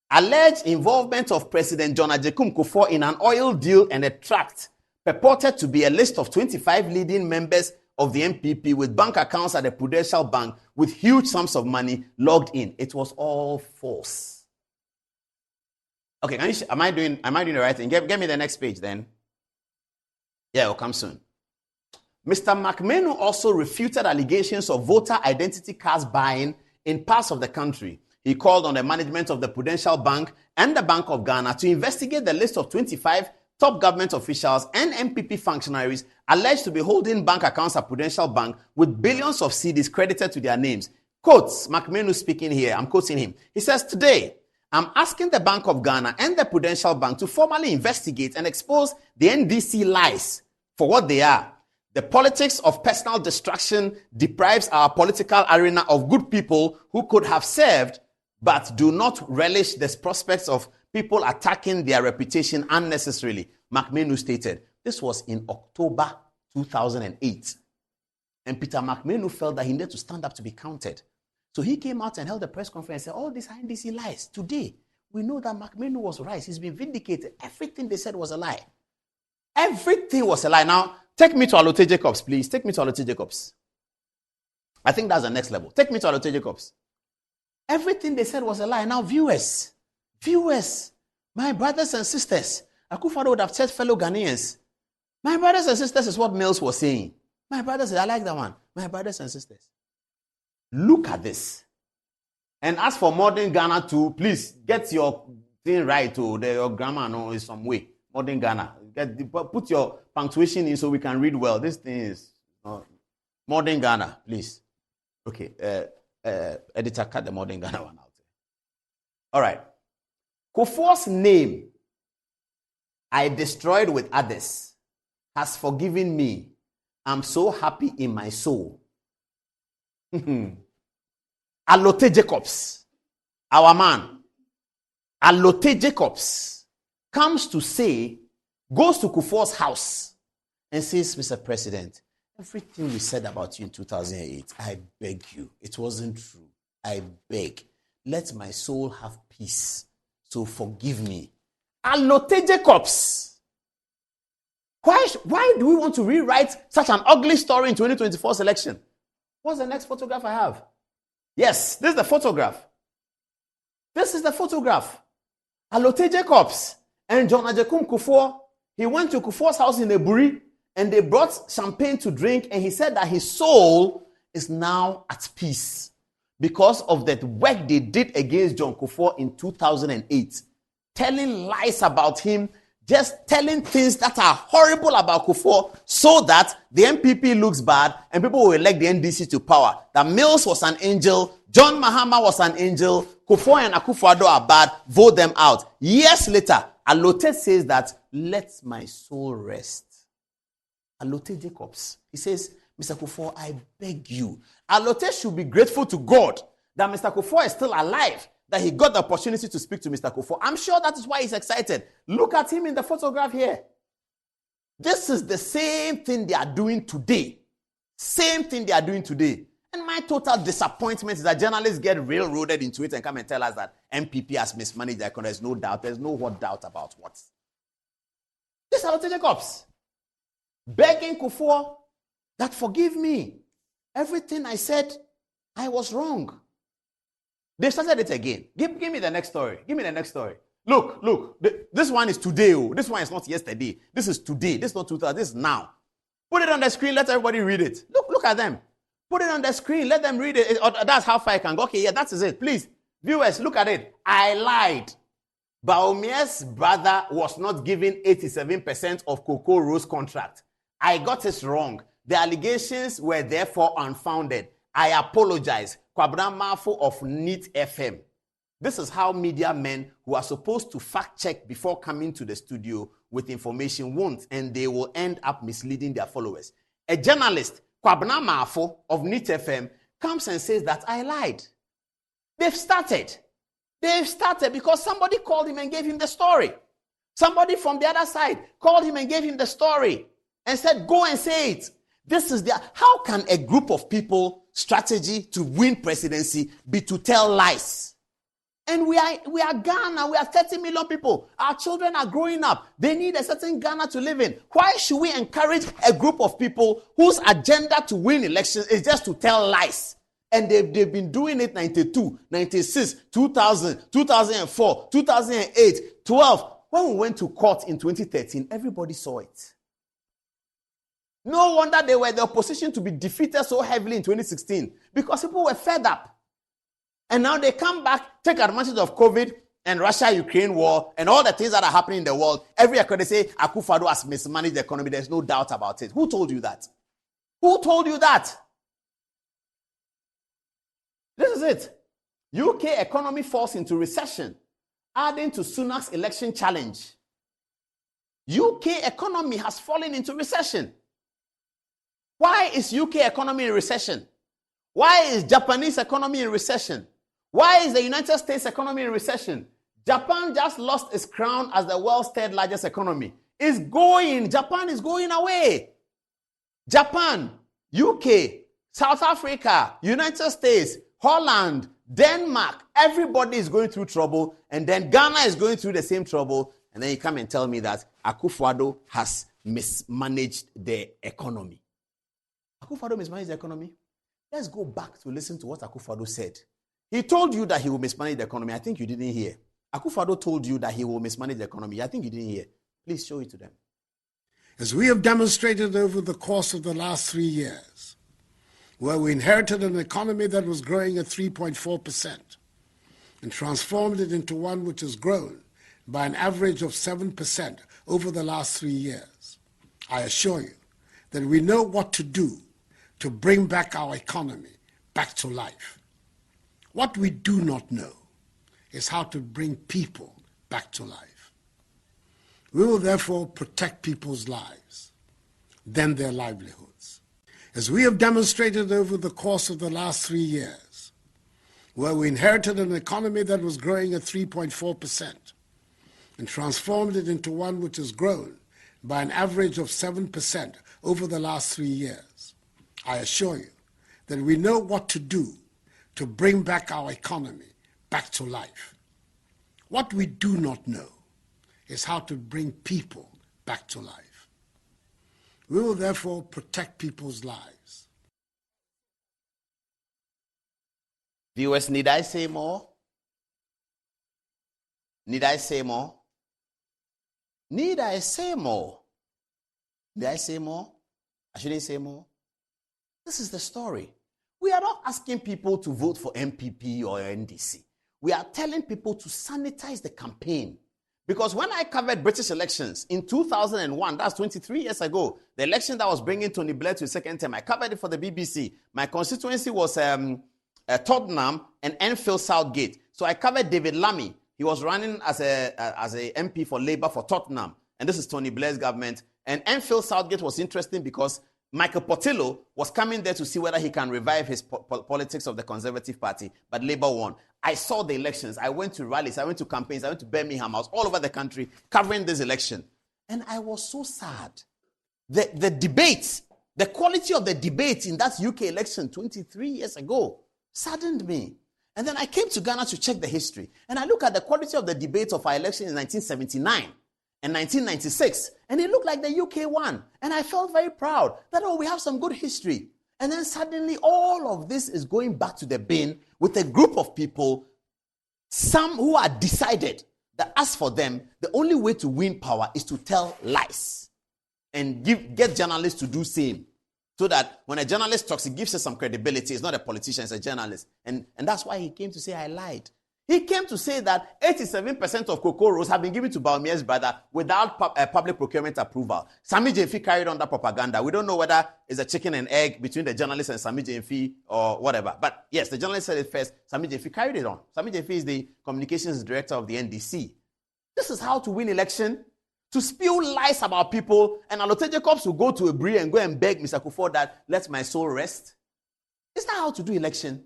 Alleged involvement of President John Agyekum Kufuor in an oil deal and a tract purported to be a list of 25 leading members of the NPP with bank accounts at the Prudential Bank with huge sums of money logged in. It was all false. Okay, am I doing the right thing? Get me the next page then. Yeah, it'll come soon. Mr. McMahon also refuted allegations of voter identity cards buying in parts of the country. He called on the management of the Prudential Bank and the Bank of Ghana to investigate the list of 25 top government officials and MPP functionaries alleged to be holding bank accounts at Prudential Bank with billions of cedis credited to their names. Quotes, McMahon speaking here, I'm quoting him. He says, today, I'm asking the Bank of Ghana and the Prudential Bank to formally investigate and expose the NDC lies for what they are. The politics of personal destruction deprives our political arena of good people who could have served but do not relish the prospects of people attacking their reputation unnecessarily, McMahon stated. This was in October 2008. And Peter McMahon felt that he needed to stand up to be counted. So he came out and held a press conference and said, all these INDC lies. Today, we know that McMahon was right. He's been vindicated. Everything they said was a lie. Everything was a lie. Now, take me to Alote Jacobs, please. Take me to Alote Jacobs. I think that's the next level. Take me to Alote Jacobs. Everything they said was a lie. Now, viewers, my brothers and sisters, Akufo-Addo would have said fellow Ghanaians, my brothers and sisters is what Mills was saying. My brothers, I like that one. My brothers and sisters. Look at this. And as for modern Ghana too, please get your thing right. Your grammar in some way. Modern Ghana. Put your punctuation in so we can read well. This thing is modern Ghana, please. Okay. Editor, cut the modern Ghana one out. All right. Kufuor's name, I destroyed with others, has forgiven me. I'm so happy in my soul. Alote Jacobs, our man, Alote Jacobs, comes to say, goes to Kufuor's house and says, Mr. President, everything we said about you in 2008, I beg you, it wasn't true. I beg, let my soul have peace. So forgive me. Alote Jacobs. Why do we want to rewrite such an ugly story in 2024's election? What's the next photograph I have? Yes, this is the photograph. This is the photograph. Alote Jacobs and John Agyekum Kufuor. He went to Kufuor's house in Eburi and they brought champagne to drink, and he said that his soul is now at peace because of that work they did against John Kufuor in 2008, telling lies about him, just telling things that are horrible about Kufuor so that the MPP looks bad and people will elect the NDC to power. That Mills was an angel, John Mahama was an angel, Kufuor and Akufo-Addo are bad, vote them out. Years later, Alote says that, let my soul rest. Alote Jacobs, he says, Mr. Kufuor, I beg you. Alote should be grateful to God that Mr. Kufuor is still alive, that he got the opportunity to speak to Mr. Kufuor. I'm sure that is why he's excited. Look at him in the photograph here. This is the same thing they are doing today. Same thing they are doing today. And my total disappointment is that journalists get railroaded into it and come and tell us that MPP has mismanaged the economy. There's no doubt. There's no doubt about what. This is Alote Jacobs begging Kufuor that forgive me. Everything I said, I was wrong. They started it again. Give me the next story. Give me the next story. Look. This one is today. This one is not yesterday. This is today. This is not 2000. This is now. Put it on the screen. Let everybody read it. Look at them. Put it on the screen. Let them read it. That's how far I can go. Okay, yeah, that is it. Please, viewers, look at it. I lied. Baumier's brother was not given 87% of Cocoa Rose contract. I got it wrong. The allegations were therefore unfounded. I apologize. Kwabena Mafo of NIT FM. This is how media men who are supposed to fact check before coming to the studio with information won't, and they will end up misleading their followers. A journalist, Kwabena Mafo of NIT FM, comes and says that I lied. They've started because somebody called him and gave him the story. Somebody from the other side called him and gave him the story and said, go and say it. This is how can a group of people strategy to win presidency be to tell lies? And we are Ghana. We are 30 million people. Our children are growing up. They need a certain Ghana to live in. Why should we encourage a group of people whose agenda to win elections is just to tell lies? And they've been doing it 92, 96, 2000, 2004, 2008, 12. When we went to court in 2013, everybody saw it. No wonder they were the opposition to be defeated so heavily in 2016 because people were fed up. And now they come back, take advantage of COVID and Russia-Ukraine war and all the things that are happening in the world. Every year they say Akufo-Addo has mismanaged the economy. There's no doubt about it. Who told you that? Who told you that? This is it. UK economy falls into recession, adding to Sunak's election challenge. UK economy has fallen into recession. Why is UK economy in recession? Why is Japanese economy in recession? Why is the United States economy in recession? Japan just lost its crown as the world's third largest economy. It's going. Japan is going away. Japan, UK, South Africa, United States, Holland, Denmark, everybody is going through trouble, and then Ghana is going through the same trouble, and then you come and tell me that Akufo-Addo has mismanaged the economy. Akufo-Addo mismanaged the economy? Let's go back to listen to what Akufo-Addo said. He told you that he will mismanage the economy. I think you didn't hear. Akufo-Addo told you that he will mismanage the economy. I think you didn't hear. Please show it to them. As we have demonstrated over the course of the last 3 years, where we inherited an economy that was growing at 3.4% and transformed it into one which has grown by an average of 7% over the last 3 years, I assure you that we know what to do to bring back our economy back to life. What we do not know is how to bring people back to life. We will therefore protect people's lives, then their livelihoods. As we have demonstrated over the course of the last 3 years, where we inherited an economy that was growing at 3.4% and transformed it into one which has grown by an average of 7% over the last 3 years, I assure you that we know what to do to bring back our economy back to life. What we do not know is how to bring people back to life. We will therefore protect people's lives. Viewers, need I say more? Need I say more? Need I say more? Did I say more? I shouldn't say more. This is the story. We are not asking people to vote for MPP or NDC. We are telling people to sanitize the campaign. Because when I covered British elections in 2001, that's 23 years ago, the election that was bringing Tony Blair to his second term, I covered it for the BBC. My constituency was Tottenham and Enfield Southgate. So I covered David Lammy. He was running as a MP for Labour for Tottenham. And this is Tony Blair's government. And Enfield Southgate was interesting because Michael Portillo was coming there to see whether he can revive his politics of the Conservative Party, but Labour won. I saw the elections. I went to rallies. I went to campaigns. I went to Birmingham. I was all over the country covering this election. And I was so sad. The debates, the quality of the debates in that UK election 23 years ago saddened me. And then I came to Ghana to check the history. And I look at the quality of the debates of our election in 1979 and 1996. And it looked like the UK won. And I felt very proud that, we have some good history. And then suddenly all of this is going back to the bin with a group of people, some who are decided that as for them, the only way to win power is to tell lies and get journalists to do same. So that when a journalist talks, it gives us some credibility. It's not a politician, it's a journalist. And that's why he came to say, I lied. He came to say that 87% of cocoa rows have been given to Bawumia's brother without public procurement approval. Sammy Gyamfi carried on that propaganda. We don't know whether it's a chicken and egg between the journalist and Sammy Gyamfi or whatever. But yes, the journalist said it first. Sammy Gyamfi carried it on. Sammy Gyamfi is the communications director of the NDC. This is how to win election. To spew lies about people, and Alote Jacobs will go to a Abri and go and beg Mr. Kufuor that let my soul rest. Is that how to do election?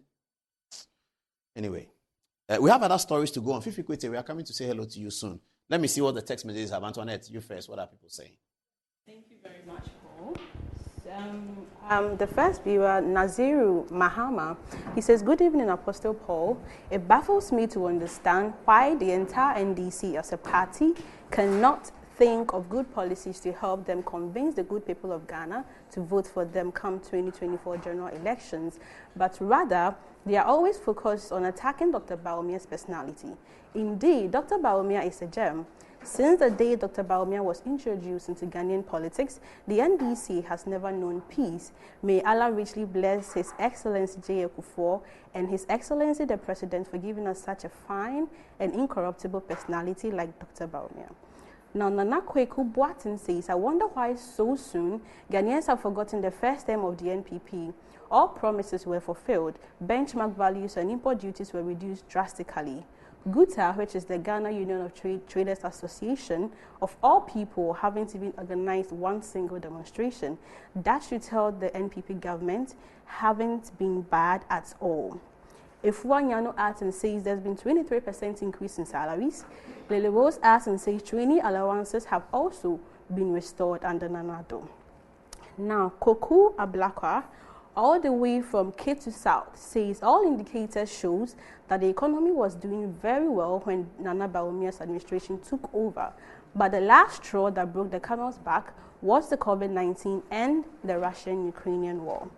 Anyway. We have other stories to go on. Fifi Kwete, we are coming to say hello to you soon. Let me see what the text messages have. Antoinette, you first. What are people saying? Thank you very much, Paul. The first viewer, Naziru Mahama, he says, good evening, Apostle Paul. It baffles me to understand why the entire NDC as a party cannot think of good policies to help them convince the good people of Ghana to vote for them come 2024 general elections, but rather they are always focused on attacking Dr. Bawumia's personality. Indeed, Dr. Bawumia is a gem. Since the day Dr. Bawumia was introduced into Ghanaian politics, the NDC has never known peace. May Allah richly bless His Excellency J.A. Kufuor and His Excellency the President for giving us such a fine and incorruptible personality like Dr. Bawumia. Now, Nana Kweku Boatin says, I wonder why so soon Ghanaians have forgotten the first term of the NPP. All promises were fulfilled. Benchmark values and import duties were reduced drastically. GUTA, which is the Ghana Union of Traders Association, of all people haven't even organized one single demonstration. That should tell the NPP government haven't been bad at all. Ifuanyano adds and says there's been 23% increase in salaries. Lily Rose adds and says training allowances have also been restored under Nana Addo. Now, Koku Ablakwa, all the way from Ketu South, says all indicators shows that the economy was doing very well when Nana Baomia's administration took over. But the last straw that broke the camel's back was the COVID-19 and the Russian-Ukrainian war.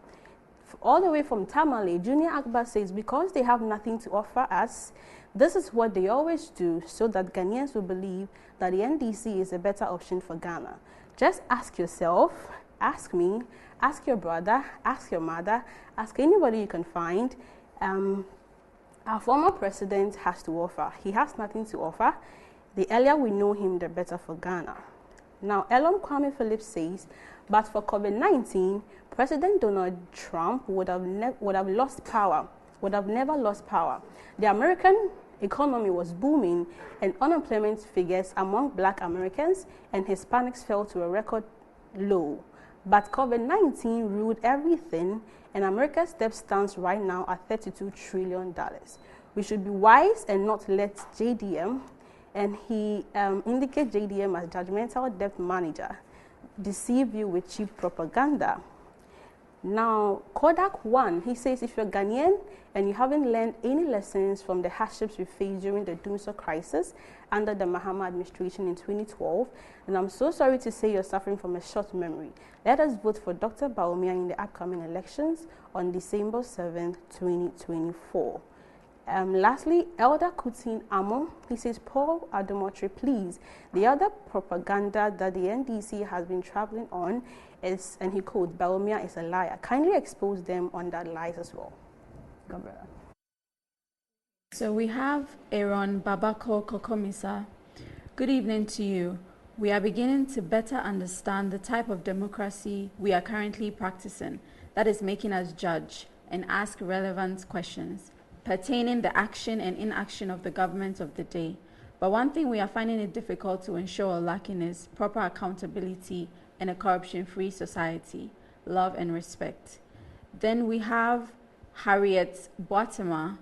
All the way from Tamale, Junior Akbar says because they have nothing to offer us, this is what they always do so that Ghanaians will believe that the NDC is a better option for Ghana. Just ask yourself, ask me, ask your brother, ask your mother, ask anybody you can find. Our former president has to offer. He has nothing to offer. The earlier we know him, the better for Ghana. Now, Elon Kwame Phillips says, but for COVID-19, President Donald Trump would have never lost power. The American economy was booming, and unemployment figures among Black Americans and Hispanics fell to a record low. But COVID-19 ruled everything, and America's debt stands right now at $32 trillion. We should be wise and not let JDM, and he indicates JDM as judgmental debt manager, deceive you with cheap propaganda. Now, Kodak One, he says if you're Ghanaian and you haven't learned any lessons from the hardships we faced during the Doomsday crisis under the Mahama administration in 2012, then I'm so sorry to say you're suffering from a short memory. Let us vote for Dr. Bawumia in the upcoming elections on December 7, 2024. Lastly, Elder Kutin Amo, he says, Paul Adomotri, please, the other propaganda that the NDC has been traveling on is, and he quotes, Bawumia is a liar. Kindly expose them on that lies as well. Gabriela. So we have Aaron Babako Kokomisa. Good evening to you. We are beginning to better understand the type of democracy we are currently practicing that is making us judge and ask relevant questions pertaining the action and inaction of the government of the day. But one thing we are finding it difficult to ensure or lacking is proper accountability and a corruption-free society, love and respect. Then we have Harriet Boatema,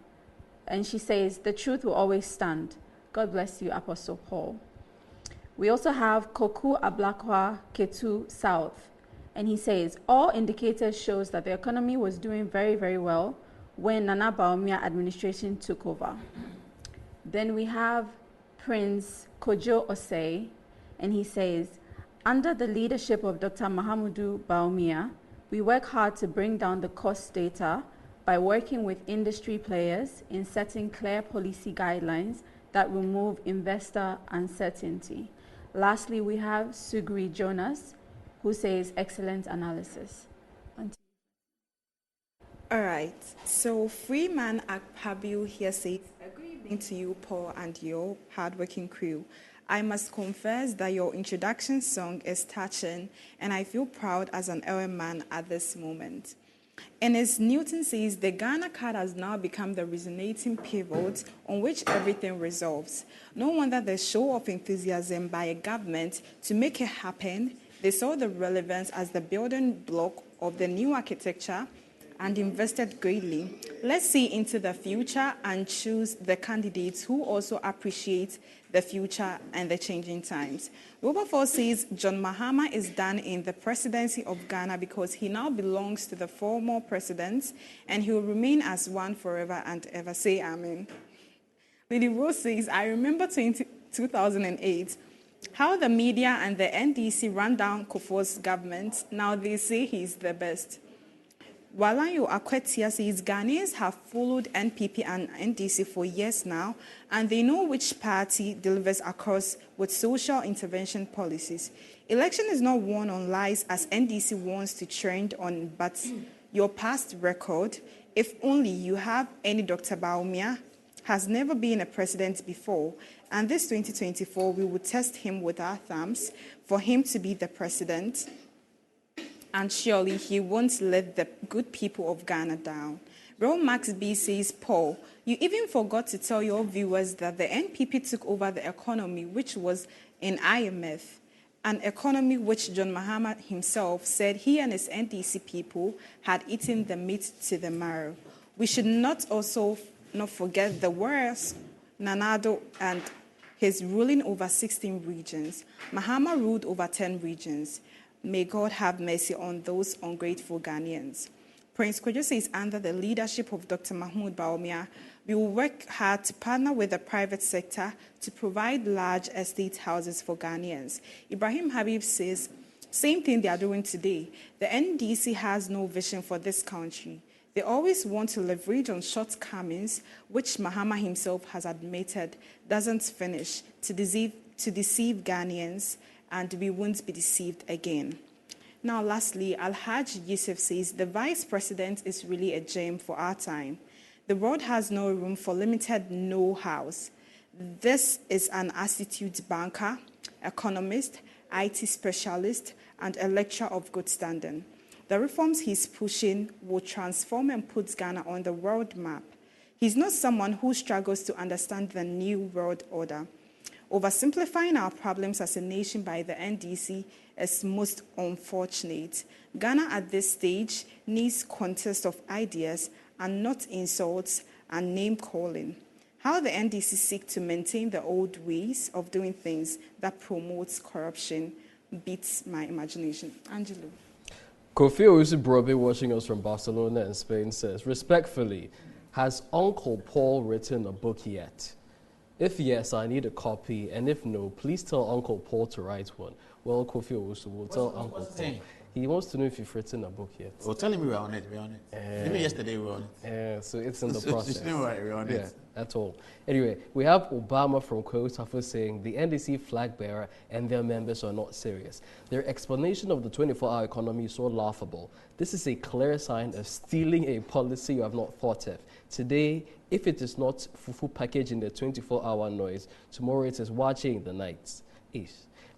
and she says, the truth will always stand. God bless you, Apostle Paul. We also have Koku Ablakwa Ketu South, and he says, all indicators shows that the economy was doing very, very well when Nana Bawumia administration took over. Then we have Prince Kojo Osei, and he says, under the leadership of Dr. Mahamudu Bawumia, we work hard to bring down the cost data by working with industry players in setting clear policy guidelines that remove investor uncertainty. Lastly, we have Sugri Jonas, who says, excellent analysis. All right, so Freeman Akpabio here says, good evening to you, Paul, and your hardworking crew. I must confess that your introduction song is touching, and I feel proud as an LM man at this moment. And as Newton says, the Ghana card has now become the resonating pivot on which everything resolves. No wonder the show of enthusiasm by a government to make it happen. They saw the relevance as the building block of the new architecture and invested greatly. Let's see into the future and choose the candidates who also appreciate the future and the changing times. Wilberforce says John Mahama is done in the presidency of Ghana because he now belongs to the former presidents and he will remain as one forever and ever. Say amen. Lady Rose says, I remember 2008, how the media and the NDC ran down Kufuor's government. Now they say he's the best. Walanyo Akwetia says Ghanaians have followed NPP and NDC for years now, and they know which party delivers across with social intervention policies. Election is not won on lies as NDC wants to trend on, but your past record, if only you have any Dr. Bawumia, has never been a president before, and this 2024 we will test him with our thumbs for him to be the president. And surely he won't let the good people of Ghana down. Real Max B says, Paul, you even forgot to tell your viewers that the NPP took over the economy, which was in IMF, an economy which John Mahama himself said he and his NDC people had eaten the meat to the marrow. We should not also not forget the worst, Nanado and his ruling over 16 regions. Mahama ruled over 10 regions. May God have mercy on those ungrateful Ghanaians. Prince Kwadwo is under the leadership of Dr. Mahmoud Bawumia. We will work hard to partner with the private sector to provide large estate houses for Ghanaians. Ibrahim Habib says, same thing they are doing today. The NDC has no vision for this country. They always want to leverage on shortcomings, which Mahama himself has admitted doesn't finish, to deceive Ghanaians, and we won't be deceived again. Now, lastly, Alhaj Yusuf says, the vice president is really a gem for our time. The world has no room for limited know-hows. This is an astute banker, economist, IT specialist, and a lecturer of good standing. The reforms he's pushing will transform and put Ghana on the world map. He's not someone who struggles to understand the new world order. Oversimplifying our problems as a nation by the NDC is most unfortunate. Ghana at this stage needs contest of ideas and not insults and name-calling. How the NDC seek to maintain the old ways of doing things that promotes corruption beats my imagination. Angelo. Kofi Owusu-Brobe, watching us from Barcelona and Spain, says, respectfully, has Uncle Paul written a book yet? If yes, I need a copy, and if no, please tell Uncle Paul to write one. Well, Kofi Owusu will tell Uncle Paul. He wants to know if you've written a book yet. Well, tell him we were on it. Even yesterday we were on it. So it's in the process. We're on it. Yeah, at all. Anyway, we have Obama from Kotafo saying the NDC flag bearer and their members are not serious. Their explanation of the 24-hour economy is so laughable. This is a clear sign of stealing a policy you have not thought of. Today, if it is not fufu package in the 24-hour noise, tomorrow it is watching in the nights.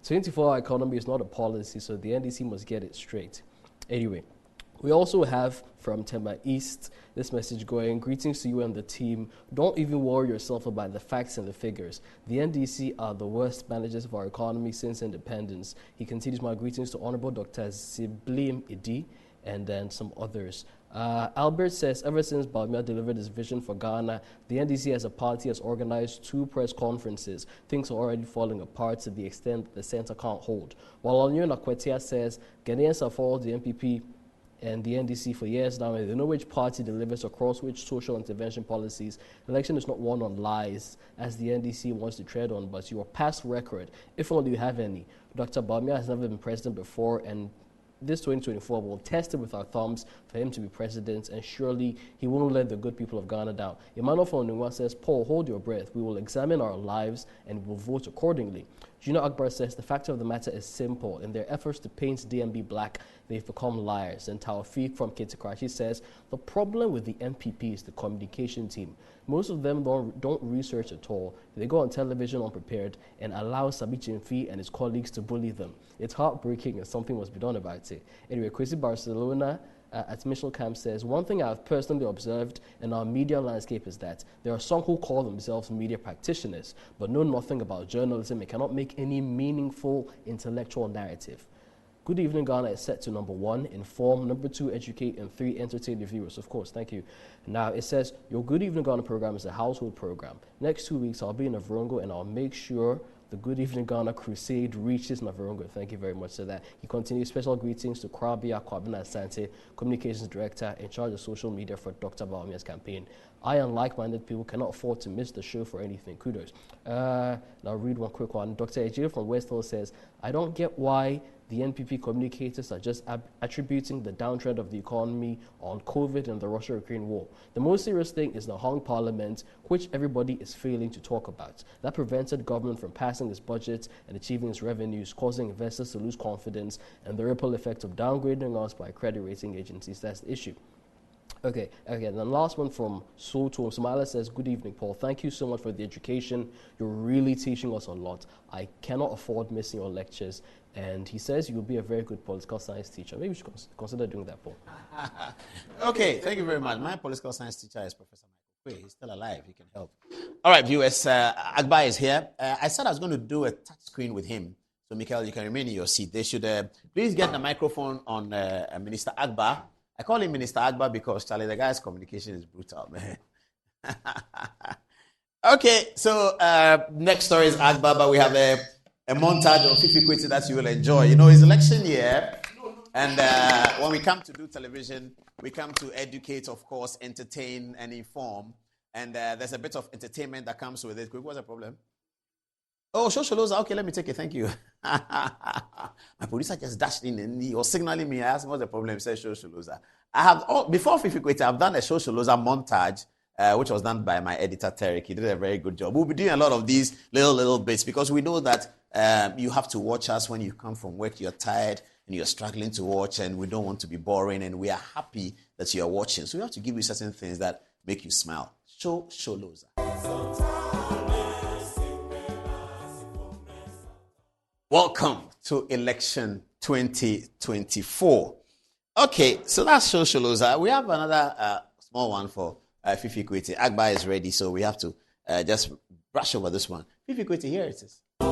24-hour economy is not a policy, so the NDC must get it straight. Anyway, we also have from Tema East this message going, greetings to you and the team. Don't even worry yourself about the facts and the figures. The NDC are the worst managers of our economy since independence. He continues, my greetings to Honorable Dr. Ziblim Idi and then some others. Albert says, ever since Bawumia delivered his vision for Ghana, the NDC as a party has organized 2 press conferences. Things are already falling apart to the extent that the center can't hold. While Onyun Akwetia says, Ghanaians have followed the NPP and the NDC for years now, and they know which party delivers across which social intervention policies. Election is not won on lies, as the NDC wants to tread on, but your past record, if only you have any. Dr. Bawumia has never been president before, and this 2024 will test it with our thumbs for him to be president, and surely he won't let the good people of Ghana down. Emmanuel Fonunwa says, Paul, hold your breath. We will examine our lives and we will vote accordingly. Gina Akbar says, the fact of the matter is simple. In their efforts to paint DMB black, they've become liars. And Taufik from Kitikrachi says, the problem with the MPP is the communication team. Most of them don't research at all. They go on television unprepared and allow Sabi Chimfi and his colleagues to bully them. It's heartbreaking and something must be done about it. Anyway, Kwesi Barcelona at Mitchell Camp says, one thing I've personally observed in our media landscape is that there are some who call themselves media practitioners but know nothing about journalism and cannot make any meaningful intellectual narrative. Good Evening Ghana is set to number 1, inform, number 2, educate, and 3, entertain the viewers. Of course, thank you. Now, it says, your Good Evening Ghana program is a household program. Next 2 weeks, I'll be in Navarongo, and I'll make sure the Good Evening Ghana crusade reaches Navarongo. Thank you very much for that. He continues, special greetings to Krabia Kwabena Asante, Communications Director in charge of social media for Dr. Bawumia's campaign. I and like-minded people cannot afford to miss the show for anything. Kudos. Now, I'll read one quick one. Dr. Ejiro from West Hill says, I don't get why the NPP communicators are just attributing the downtrend of the economy on COVID and the Russia-Ukraine war. The most serious thing is the hung parliament, which everybody is failing to talk about. That prevented government from passing its budget and achieving its revenues, causing investors to lose confidence, and the ripple effect of downgrading us by credit rating agencies. That's the issue. Okay, and the last one from Soto. Somala says, good evening, Paul. Thank you so much for the education. You're really teaching us a lot. I cannot afford missing your lectures. And he says you'll be a very good political science teacher. Maybe you should consider doing that, Paul. Okay, thank you very much. My political science teacher is Professor Michael Quay. He's still alive. He can help. All right, viewers, Agba is here. I said I was going to do a touch screen with him. So, Michael, you can remain in your seat. They should please get the microphone on Minister Agba. I call him Minister Agba because, Charlie, the guy's communication is brutal, man. Okay, so next story is Agbaba. We have a montage of Fifi Kwesi that you will enjoy. You know, it's election year, and when we come to do television, we come to educate, of course, entertain, and inform. And there's a bit of entertainment that comes with it. What's the problem? Oh, Shosholoza. Okay, let me take it. Thank you. My producer just dashed in and he was signaling me. I asked him what's the problem. He said Shosholoza. Before Fifi Kwesi, I've done a Shosholoza montage, which was done by my editor, Tarek. He did a very good job. We'll be doing a lot of these little bits because we know that you have to watch us when you come from work. You're tired and you're struggling to watch, and we don't want to be boring, and we are happy that you're watching. So we have to give you certain things that make you smile. Shosholoza. Welcome to election 2024. Okay, so that's Shosholoza. We have another small one for Fifi Kwesi. Agba is ready, so we have to just brush over this one. Fifi Kwesi, here it is. I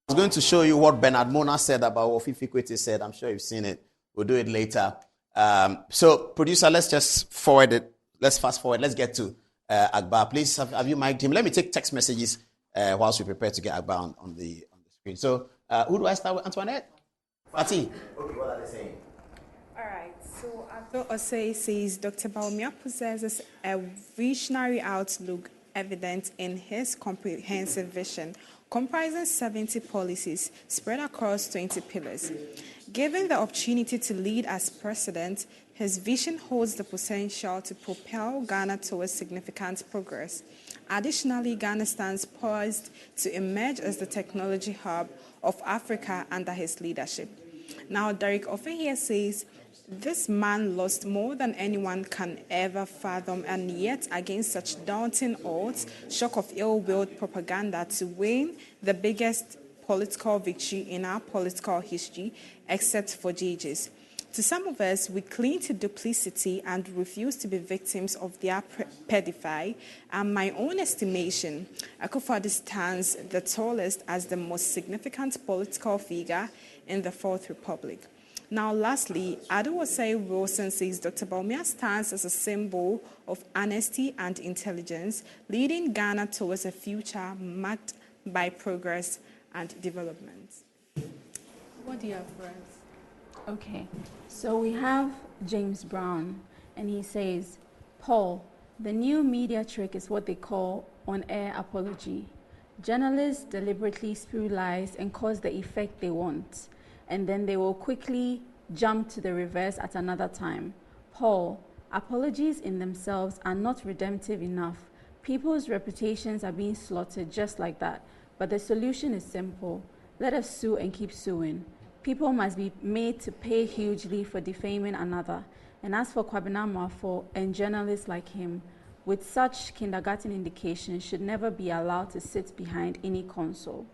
was going to show you what Bernard Mona said about what Fifi Kwesi said. I'm sure you've seen it. We'll do it later. So, producer, let's just forward it. Let's fast forward. Let's get to Agba. Please, have you mic'd him? Let me take text messages whilst we prepare to get Agba on the screen. So, who do I start with? Antoinette? Fatih? Okay, what are they saying? All right, so Abdul Osei says Dr. Bawumia possesses a visionary outlook evident in his comprehensive vision, comprising 70 policies spread across 20 pillars. Given the opportunity to lead as president, his vision holds the potential to propel Ghana towards significant progress. Additionally, Ghana stands poised to emerge as the technology hub of Africa under his leadership. Now, Derek Ofehia says, this man lost more than anyone can ever fathom, and yet against such daunting odds, shock of ill-willed propaganda to win the biggest political victory in our political history, except for JJ's. To some of us, we cling to duplicity and refuse to be victims of their pedophilia. And my own estimation, Akufo-Addo stands the tallest as the most significant political figure in the Fourth Republic. Now, lastly, Adewosei Wilson says Dr. Bawumia stands as a symbol of honesty and intelligence, leading Ghana towards a future marked by progress and development. What do you have for us? Okay, so we have James Brown, and he says, Paul, the new media trick is what they call on-air apology. Journalists deliberately spew lies and cause the effect they want, and then they will quickly jump to the reverse at another time. Paul, apologies in themselves are not redemptive enough. People's reputations are being slaughtered just like that, but the solution is simple. Let us sue and keep suing. People must be made to pay hugely for defaming another. And as for Kwabena Mafo and journalists like him, with such kindergarten indications, should never be allowed to sit behind any console.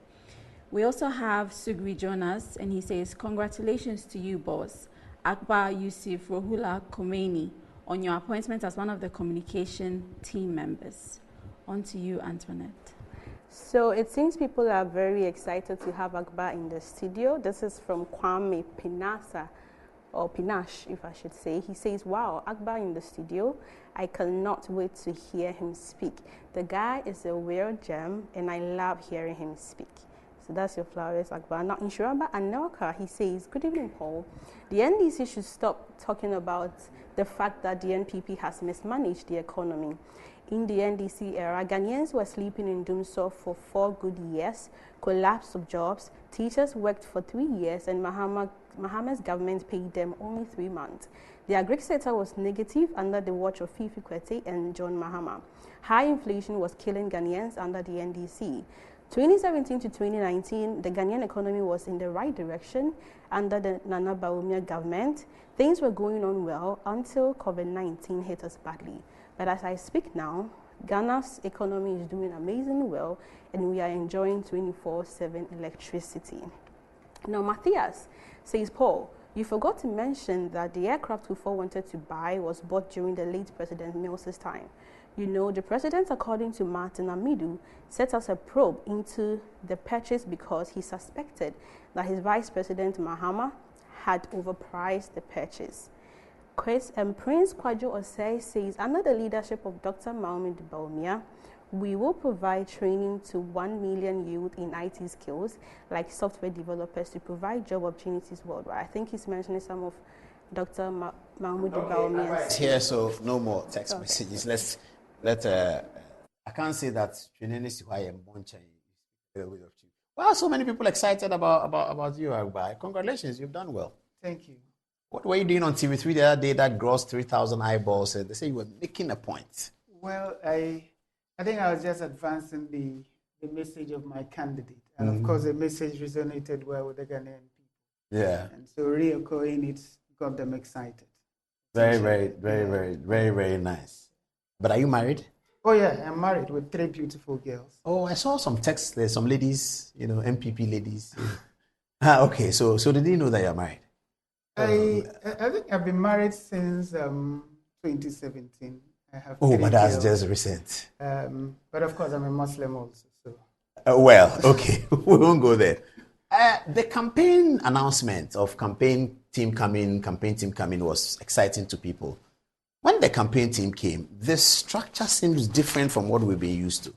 We also have Sugri Jonas, and he says, congratulations to you, boss, Akbar Yusuf Rohula Khomeini, on your appointment as one of the communication team members. On to you, Antoinette. So it seems people are very excited to have Agba in the studio. This is from Kwame Pinasa, or Pinash, if I should say. He says, wow, Agba in the studio. I cannot wait to hear him speak. The guy is a real gem, and I love hearing him speak. So that's your flowers, Agba. Now, in Shuraba Anelka, he says, good evening, Paul. The NDC should stop talking about the fact that the NPP has mismanaged the economy. In the NDC era, Ghanaians were sleeping in Dumsor for 4 good years, collapse of jobs, teachers worked for 3 years, and Mahama's government paid them only 3 months. The agri sector was negative under the watch of Fifi Kwesi and John Mahama. High inflation was killing Ghanaians under the NDC. 2017 to 2019, the Ghanaian economy was in the right direction under the Nana Bawumia government. Things were going on well until COVID-19 hit us badly. But as I speak now, Ghana's economy is doing amazingly well, and we are enjoying 24/7 electricity. Now, Matthias says, Paul, you forgot to mention that the aircraft Kufuor wanted to buy was bought during the late President Mills's time. You know, the president, according to Martin Amidu, set us a probe into the purchase because he suspected that his vice president, Mahama, had overpriced the purchase. quiz, and Prince Kwajo Osei says, under the leadership of Dr. Mahmoud Bawumia, we will provide training to 1 million youth in IT skills, like software developers, to provide job opportunities worldwide. I think he's mentioning some of Dr. Mahmoud Bawumia's. Here, so no more text messages. I can't say that training is why I'm Wow, so many people excited about you, Agbai. Congratulations, you've done well. Thank you. What were you doing on TV3 the other day that grossed 3,000 eyeballs? They say you were making a point. Well, I think I was just advancing the message of my candidate. And of course, the message resonated well with the Ghanaian people. Yeah. And so reoccurring it got them excited. Very nice. But are you married? Oh, yeah, I'm married with 3 beautiful girls. Oh, I saw some texts there, some ladies, MPP ladies. Okay, so did you know that you're married? I think I've been married since 2017. I have but that's girls. just recent. But of course, I'm a Muslim also. So. Well, okay, we won't go there. The campaign announcement of campaign team coming was exciting to people. When the campaign team came, the structure seems different from what we've been used to.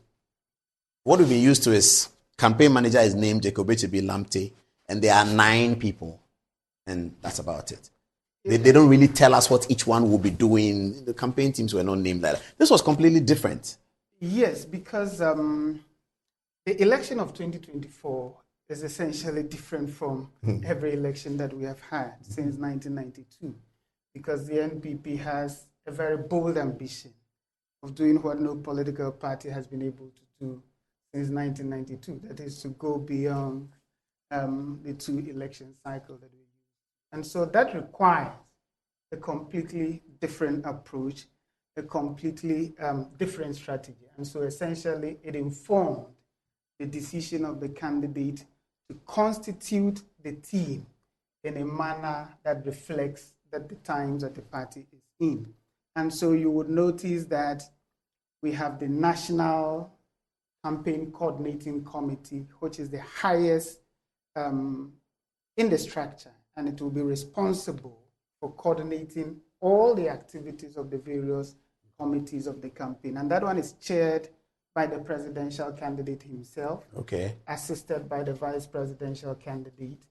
What we've been used to is campaign manager is named Jacob H.B. Lamptey, and there are 9 people, and that's about it. They don't really tell us what each one will be doing. The campaign teams were not named like that. This was completely different. Yes, because the election of 2024 is essentially different from every election that we have had since 1992, because the NPP has a very bold ambition of doing what no political party has been able to do since 1992, that is to go beyond the 2 election cycles that we use. And so that requires a completely different approach, a completely different strategy. And so essentially it informed the decision of the candidate to constitute the team in a manner that reflects that the times that the party is in. And so you would notice that we have the National Campaign Coordinating Committee, which is the highest in the structure, and it will be responsible for coordinating all the activities of the various committees of the campaign. And that one is chaired by the presidential candidate himself, assisted by the vice presidential candidate,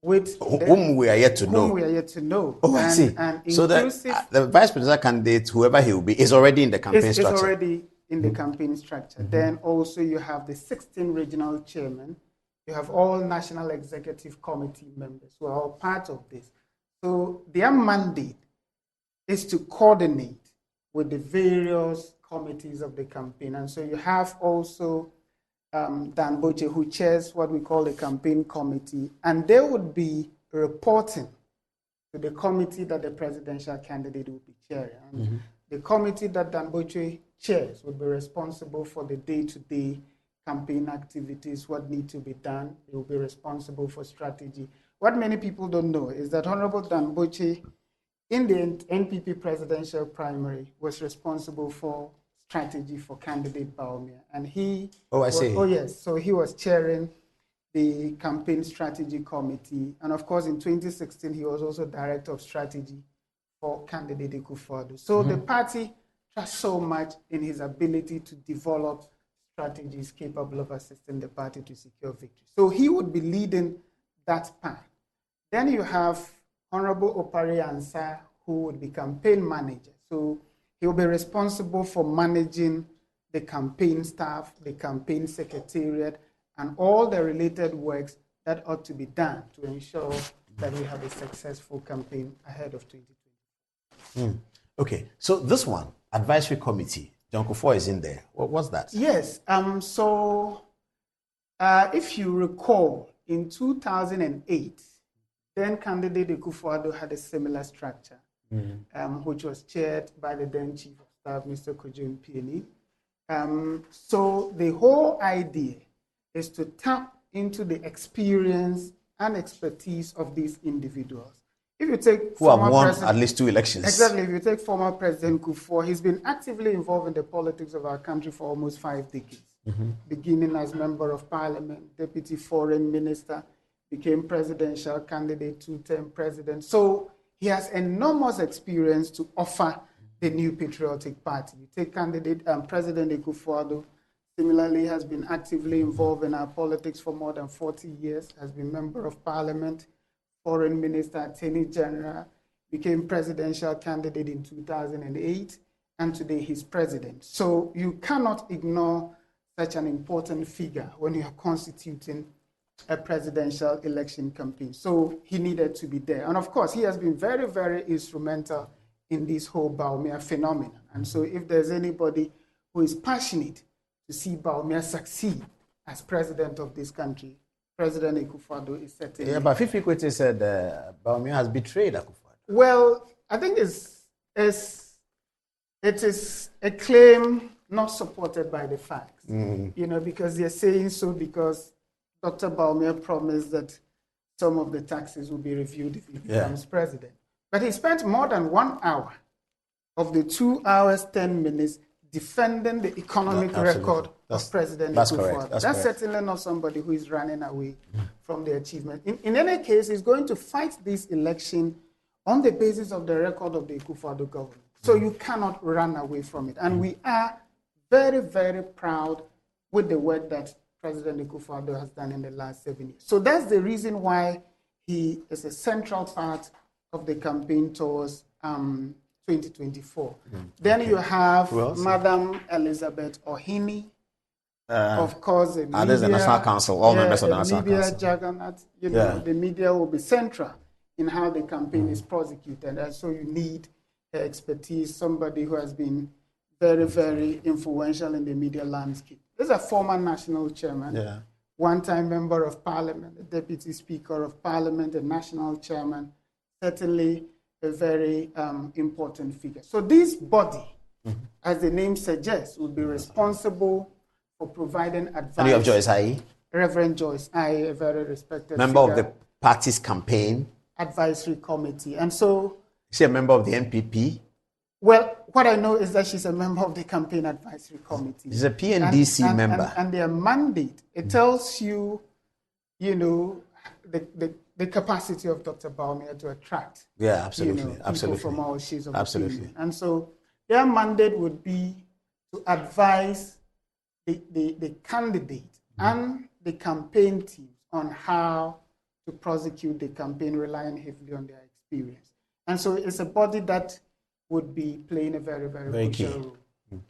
with whom we are yet to know. Oh, I see. So the vice presidential candidate, whoever he will be, is already in the campaign structure. It's already in the campaign structure. Then also you have the 16 regional chairmen. You have all national executive committee members who are all part of this. So their mandate is to coordinate with the various committees of the campaign. And so you have also Dan Boche, who chairs what we call the campaign committee, and they would be reporting to the committee that the presidential candidate will be chairing. And the committee that Dan Boche chairs would be responsible for the day-to-day campaign activities, what need to be done. They will be responsible for strategy. What many people don't know is that Honorable Dan Boche, in the NPP presidential primary, was responsible for strategy for candidate Bawumia. And he... So he was chairing the campaign strategy committee. And of course, in 2016, he was also director of strategy for candidate Akufo-Addo. So the party trusts so much in his ability to develop strategies capable of assisting the party to secure victory. So he would be leading that path. Then you have Honorable Opare Ansah, who would be campaign manager. So he will be responsible for managing the campaign staff, the campaign secretariat, and all the related works that ought to be done to ensure that we have a successful campaign ahead of 2020. Okay, so this one, advisory committee, John Kufuor is in there. What's that? Yes, if you recall, in 2008, then candidate Akufo-Addo had a similar structure, which was chaired by the then Chief of Staff, Mr. Kojo Mpieni. So the whole idea is to tap into the experience and expertise of these individuals. If you take who have won at least 2 elections. Exactly. If you take former President Kufuor, he's been actively involved in the politics of our country for almost 5 decades, beginning as Member of Parliament, Deputy Foreign Minister, became presidential candidate, 2-term president. So he has enormous experience to offer the New Patriotic Party. You take candidate President Akufo-Addo, similarly has been actively involved in our politics for more than 40 years, has been member of parliament, foreign minister, attorney general, became presidential candidate in 2008, and today he's president. So you cannot ignore such an important figure when you are constituting a presidential election campaign. So he needed to be there. And of course, he has been very, very instrumental in this whole Bawumia phenomenon. And so if there's anybody who is passionate to see Bawumia succeed as president of this country, President Akufo-Addo is certainly... Yeah, but Fifi Kwete said Bawumia has betrayed Akufo-Addo. Well, I think it is a claim not supported by the facts, because they're saying so because Dr. Bawumia promised that some of the taxes will be reviewed if he becomes president. But he spent more than 1 hour of the 2 hours, 10 minutes defending the economic record of President Akufo-Addo. That's certainly not somebody who is running away from the achievement. In any case, he's going to fight this election on the basis of the record of the Akufo-Addo government. So you cannot run away from it. And we are very, very proud with the work that President Akufo-Addo has done in the last 7 years. So that's the reason why he is a central part of the campaign towards 2024. Then you have Madam Elizabeth Ohini, of course, the media, the National Council, all members of the National Council. Juggernaut, the media will be central in how the campaign is prosecuted. And so you need expertise, somebody who has been very, very influential in the media landscape. This is a former national chairman, one-time member of parliament, a deputy speaker of parliament, a national chairman, certainly a very important figure. So this body, as the name suggests, will be responsible for providing advice. And you have Joyce Ayi? Reverend Joyce Ayi, a very respected member figure, of the party's campaign advisory committee. And so... Is she a member of the NPP? Well, what I know is that she's a member of the campaign advisory committee. She's a PNDC member. And their mandate, it tells you, the capacity of Dr. Bawumia to attract people from all shades of opinion. And so their mandate would be to advise the candidate and the campaign team on how to prosecute the campaign, relying heavily on their experience. And so it's a body that would be playing a very, very crucial role.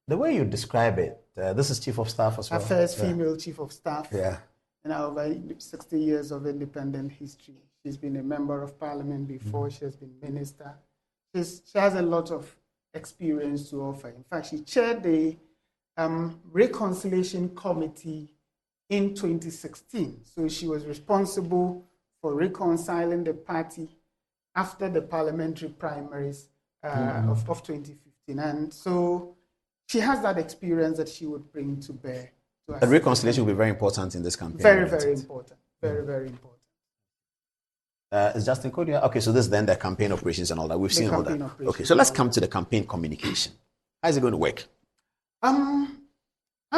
The way you describe it, this is Chief of Staff as well. Our first female Chief of Staff. Yeah. In our over 60 years of independent history. She's been a member of parliament before. She has been minister. She has a lot of experience to offer. In fact, she chaired the Reconciliation Committee in 2016. So she was responsible for reconciling the party after the parliamentary primaries of 2015. And so she has that experience that she would bring to bear. The reconciliation will be very important in this campaign. Very, very important. Very, very important. Is Justin Kodia? Okay, so this is then the campaign operations and all that. We've seen all that. Okay, so let's come to the campaign communication. How is it going to work? Our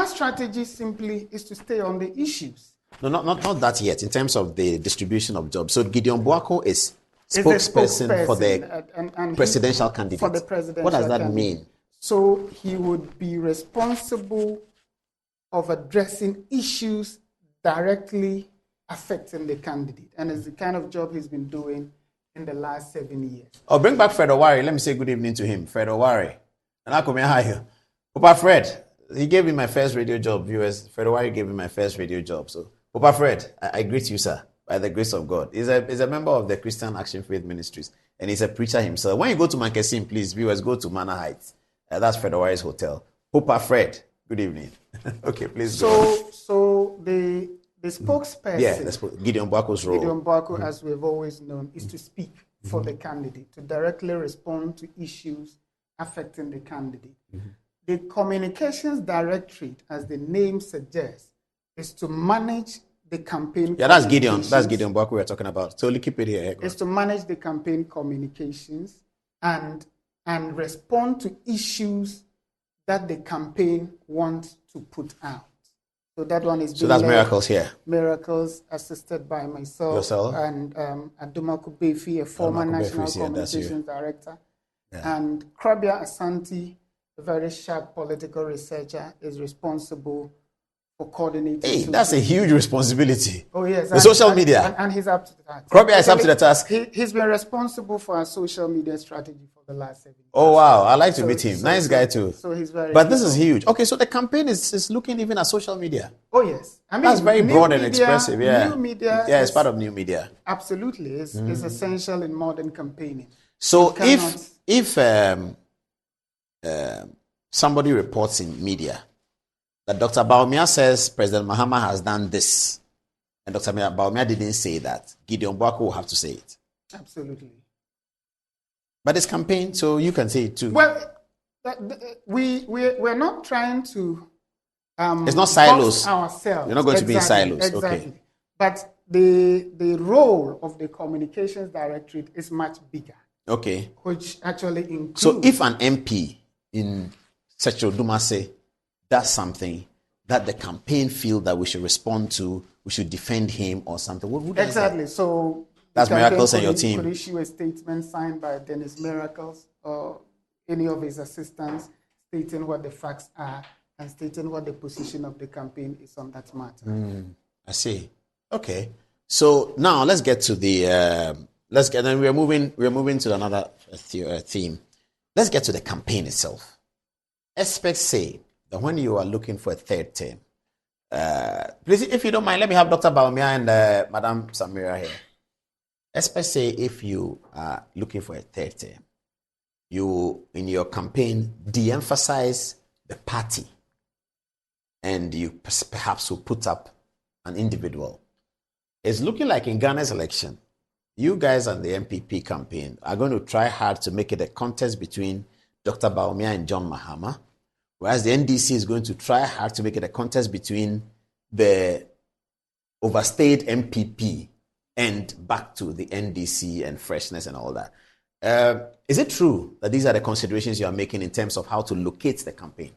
strategy simply is to stay on the issues. No, not that yet, in terms of the distribution of jobs. So Gideon Boako is spokesperson for the presidential candidate. For the presidential What does that mean? So he would be responsible of addressing issues directly affecting the candidate. And it's the kind of job he's been doing in the last 7 years. Oh, bring back Fred Owari. Let me say good evening to him. Fred Owari. And I'll come here higher. Papa Fred, he gave me my first radio job, viewers. Fred Owari gave me my first radio job. So, Papa Fred, I greet you, sir, by the grace of God. He's a member of the Christian Action Faith Ministries, and he's a preacher himself. When you go to Mankesim, please, viewers, go to Manor Heights. That's Fred Owari's hotel. Papa Fred, good evening. Okay, please go. So the spokesperson, Gideon Boako's role. Gideon Boako, as we've always known, is to speak for the candidate, to directly respond to issues affecting the candidate. The communications directorate, as the name suggests, is to manage the campaign. Yeah, that's Gideon. That's Gideon Boako we're talking about. So keep it here. Is to manage the campaign communications and respond to issues that the campaign wants to put out. So that one is So being that's led- Miracles here. Miracles, assisted by myself Yourself? and Aduma Kubefi, a former Kubefi National is here, that's you. Communications Director. Yeah. And Krabia Asante, a very sharp political researcher, is responsible for coordinating. Hey, social that's a media. huge responsibility. Oh, yes. The social media. And he's up to the task. Krabia is up to the task. He's been responsible for our social media strategy for the last 7 years. Oh, wow. I like to So- meet him. so- Nice so- guy, too. So he's very. But this is huge. Okay, so the campaign is looking even at social media. Oh, yes. I mean, That's very new broad and media- expressive. Yeah. New media. Yeah, it's is- part of new media. Absolutely. Is essential in modern campaigning. So You cannot- if somebody reports in media that Dr. Bawumia says President Mahama has done this, and Dr. Bawumia didn't say that, Gideon Boako will have to say it. Absolutely. But it's campaign, so you can say it too. Well, we're not trying to. It's not silos. box ourselves. You're not going to be in silos. Exactly. Okay. But the role of the communications directorate is much bigger, Okay. which actually includes. So if an MP in Secho Dumase does something that the campaign feel that we should respond to, we should defend him or something, what would exactly. So That's the campaign Miracles and your could- team. could issue a statement signed by Dennis Miracles or any of his assistants, stating what the facts are and stating what the position of the campaign is on that matter. I see. Okay. So now let's get to the then we're moving to another theme. Let's get to the campaign itself. Experts say that when you are looking for a third term, please, if you don't mind, let me have Dr. Bawumia and Madam Samira here. Experts say if you are looking for a third term, you in your campaign de-emphasize the party, and you perhaps will put up an individual. It's looking like in Ghana's election, you guys and the MPP campaign are going to try hard to make it a contest between Dr. Bawumia and John Mahama, whereas the NDC is going to try hard to make it a contest between the overstayed MPP and back to the NDC and freshness and all that. Is it true that these are the considerations you are making in terms of how to locate the campaign?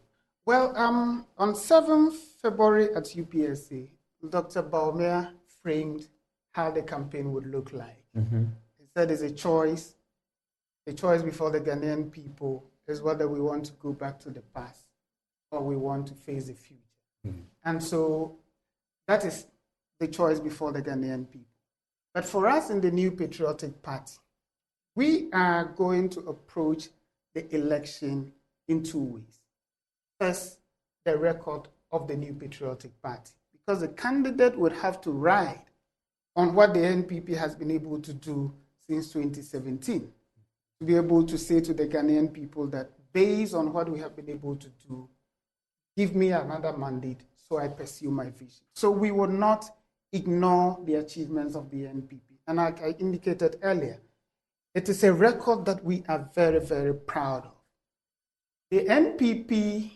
Well, on 7th February at UPSA, Dr. Bawumia framed how the campaign would look like. He said it's a choice. The choice before the Ghanaian people is whether we want to go back to the past or we want to face the future. And so that is the choice before the Ghanaian people. But for us in the New Patriotic Party, we are going to approach the election in two ways. First, the record of the New Patriotic Party, because the candidate would have to ride on what the NPP has been able to do since 2017, to be able to say to the Ghanaian people that based on what we have been able to do, give me another mandate so I pursue my vision. So we will not ignore the achievements of the NPP. And like I indicated earlier, it is a record that we are very, very proud of. The NPP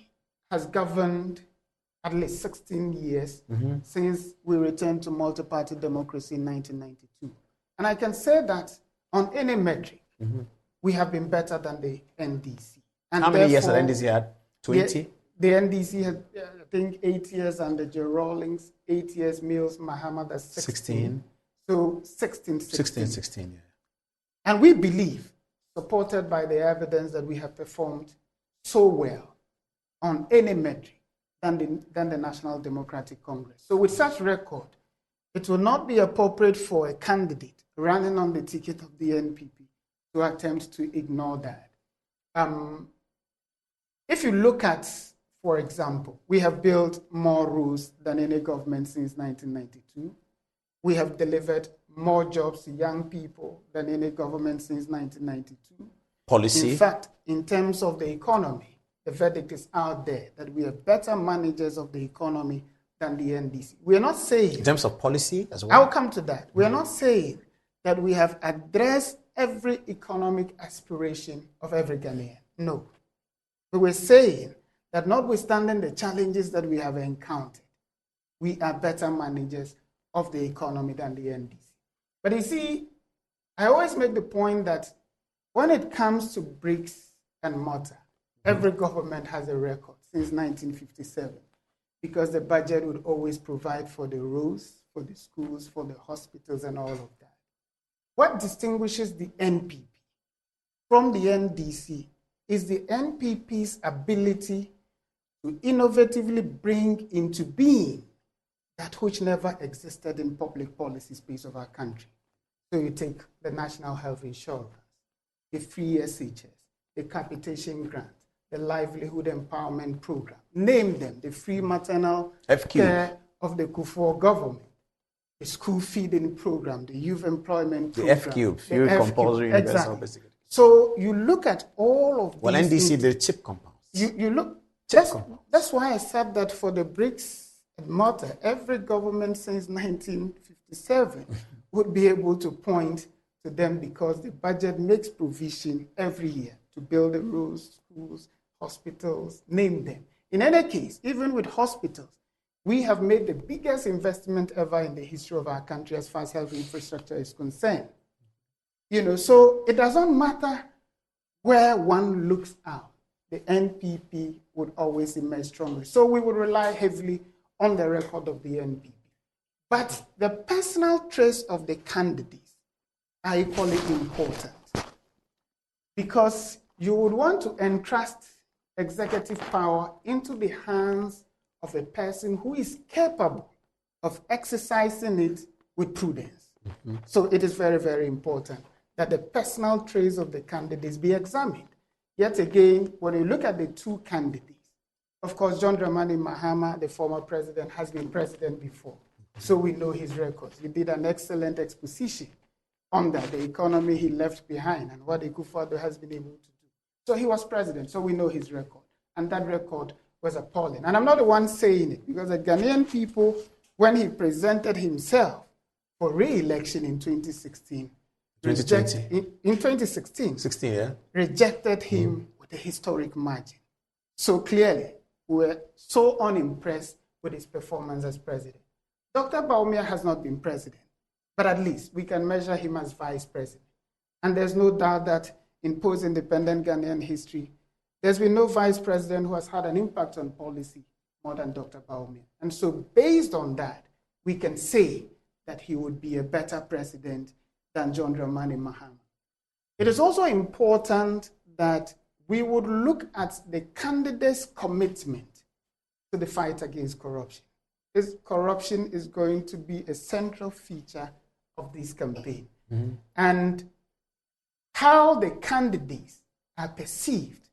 has governed at least 16 years since we returned to multi-party democracy in 1992. And I can say that on any metric, we have been better than the NDC. And How many years therefore, has the NDC had? 20? The NDC had, I think, 8 years under Joe Rawlings, 8 years Mills Mahama, that's 16. So 16. 16, yeah. And we believe, supported by the evidence, that we have performed so well on any metric than the National Democratic Congress. So with such record, it will not be appropriate for a candidate running on the ticket of the NPP to attempt to ignore that. If you look at, for example, we have built more roads than any government since 1992. We have delivered more jobs to young people than any government since 1992. Policy? In fact, in terms of the economy, the verdict is out there that we are better managers of the economy than the NDC. We are not saying... In terms of policy as well? I'll come to that. We are not saying that we have addressed every economic aspiration of every Ghanaian. No. We were saying that notwithstanding the challenges that we have encountered, we are better managers of the economy than the NDC. But you see, I always make the point that when it comes to bricks and mortar, every government has a record since 1957. because the budget would always provide for the roads, for the schools, for the hospitals, and all of that. What distinguishes the NPP from the NDC is the NPP's ability to innovatively bring into being that which never existed in public policy space of our country. So you take the National Health Insurance, the free SHS, the capitation grant, the Livelihood Empowerment Program, name them, the free maternal care of the Kufuor government, the school feeding program, the youth employment program. The FQ, free compulsory universal basic. So you look at all of these. Well, NDC, the chip compounds. You look. That's why I said that for the bricks and mortar, every government since 1957 would be able to point to them because the budget makes provision every year to build the roads, schools, hospitals, name them. In any case, even with hospitals, we have made the biggest investment ever in the history of our country as far as health infrastructure is concerned. So it doesn't matter where one looks out, the NPP would always emerge strongly. So we would rely heavily on the record of the NPP. But the personal traits of the candidates are equally important because you would want to entrust executive power into the hands of a person who is capable of exercising it with prudence. Mm-hmm. So it is very, very important that the personal traits of the candidates be examined. Yet again, when you look at the two candidates, of course, John Dramani Mahama, the former president, has been president before. So we know his records. He did an excellent exposition on that, the economy he left behind and what Akufo-Addo has been able to do. So he was president, so we know his record. And that record was appalling. And I'm not the one saying it, because the Ghanaian people, when he presented himself for re-election in 2016, in 2016, 16, yeah, rejected him with a historic margin. So clearly, we were so unimpressed with his performance as president. Dr. Bawumia has not been president, but at least we can measure him as vice president. And there's no doubt that in post-independent Ghanaian history, there's been no vice president who has had an impact on policy more than Dr. Bawumia. And so based on that, we can say that he would be a better president than John Dramani Mahama. It is also important that we would look at the candidate's commitment to the fight against corruption. This corruption is going to be a central feature of this campaign. Mm-hmm. And how the candidates are perceived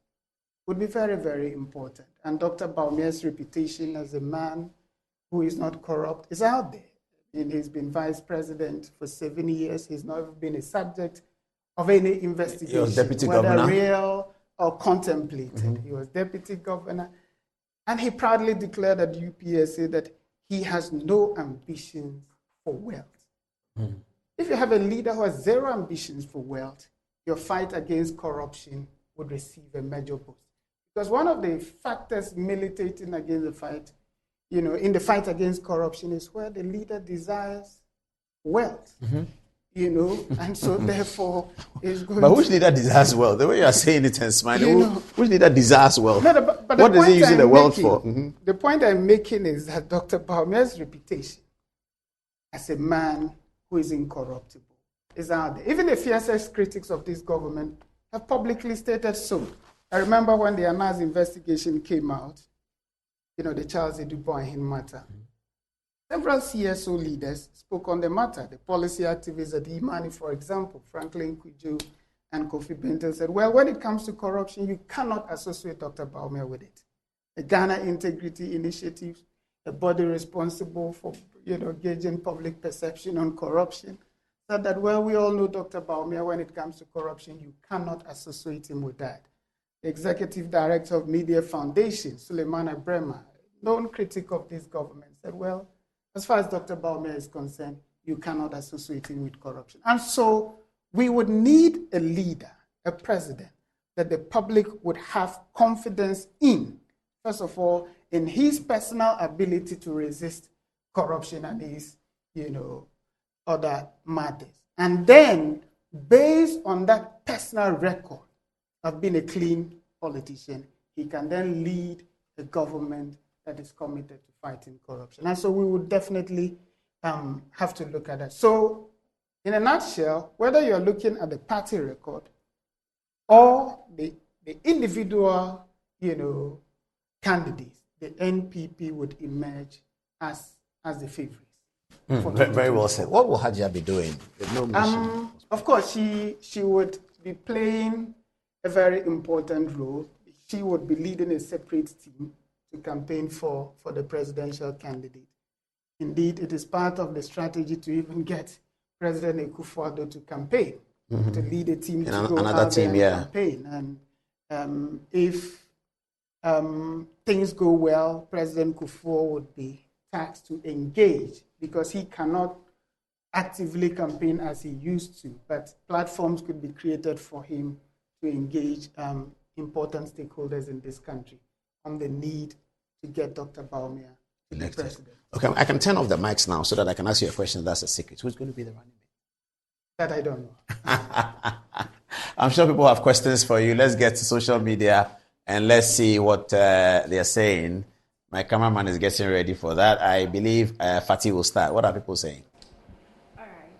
would be very, very important. And Dr. Bawumia's reputation as a man who is not corrupt is out there. And he's been vice president for 7 years. He's never been a subject of any investigation, he was deputy whether governor, real or contemplated. Mm-hmm. He was deputy governor. And he proudly declared at UPSA that he has no ambitions for wealth. Mm. If you have a leader who has zero ambitions for wealth, your fight against corruption would receive a major boost. Because one of the factors militating against the fight, in the fight against corruption is where the leader desires wealth. Mm-hmm. And so therefore is going But which leader desires wealth? The way you are saying it and smiling, which leader desires wealth? No, but what is he using the wealth for? Mm-hmm. The point I'm making is that Dr. Bawumia's reputation as a man who is incorruptible is out there. Even the fiercest critics of this government have publicly stated so. I remember when the ANAS investigation came out, the Charles Eduboahin matter. Several CSO leaders spoke on the matter. The policy activists at Imani, for example, Franklin Kudjo and Kofi Benton said, well, when it comes to corruption, you cannot associate Dr. Bawumia with it. The Ghana Integrity Initiative, a body responsible for gauging public perception on corruption, said that, well, we all know Dr. Bawumia, when it comes to corruption, you cannot associate him with that. The executive director of Media Foundation, Suleimana Brema, known critic of this government, said, well, as far as Dr. Bawumia is concerned, you cannot associate him with corruption. And so we would need a leader, a president, that the public would have confidence in. First of all, in his personal ability to resist corruption and his, other matters. And then, based on that personal record of being a clean politician, he can then lead a government that is committed to fighting corruption. And so we would definitely have to look at that. So in a nutshell, whether you're looking at the party record or the individual, candidates, the NPP would emerge as the favorites. Very well said. What will Hajia be doing? There's no mission. Of course, she would be playing a very important role. She would be leading a separate team to campaign for the presidential candidate. Indeed, it is part of the strategy to even get President Akufo-Addo to campaign, to lead a team to go out there and campaign. And if things go well, President Kufuor would be tasked to engage, because he cannot actively campaign as he used to, but platforms could be created for him to engage important stakeholders in this country on the need to get Dr. Bawumia to be president. Okay, I can turn off the mics now so that I can ask you a question that's a secret. Who's going to be the running mate? That I don't know. I'm sure people have questions for you. Let's get to social media and let's see what they're saying. My cameraman is getting ready for that. I believe Fatih will start. What are people saying? All right.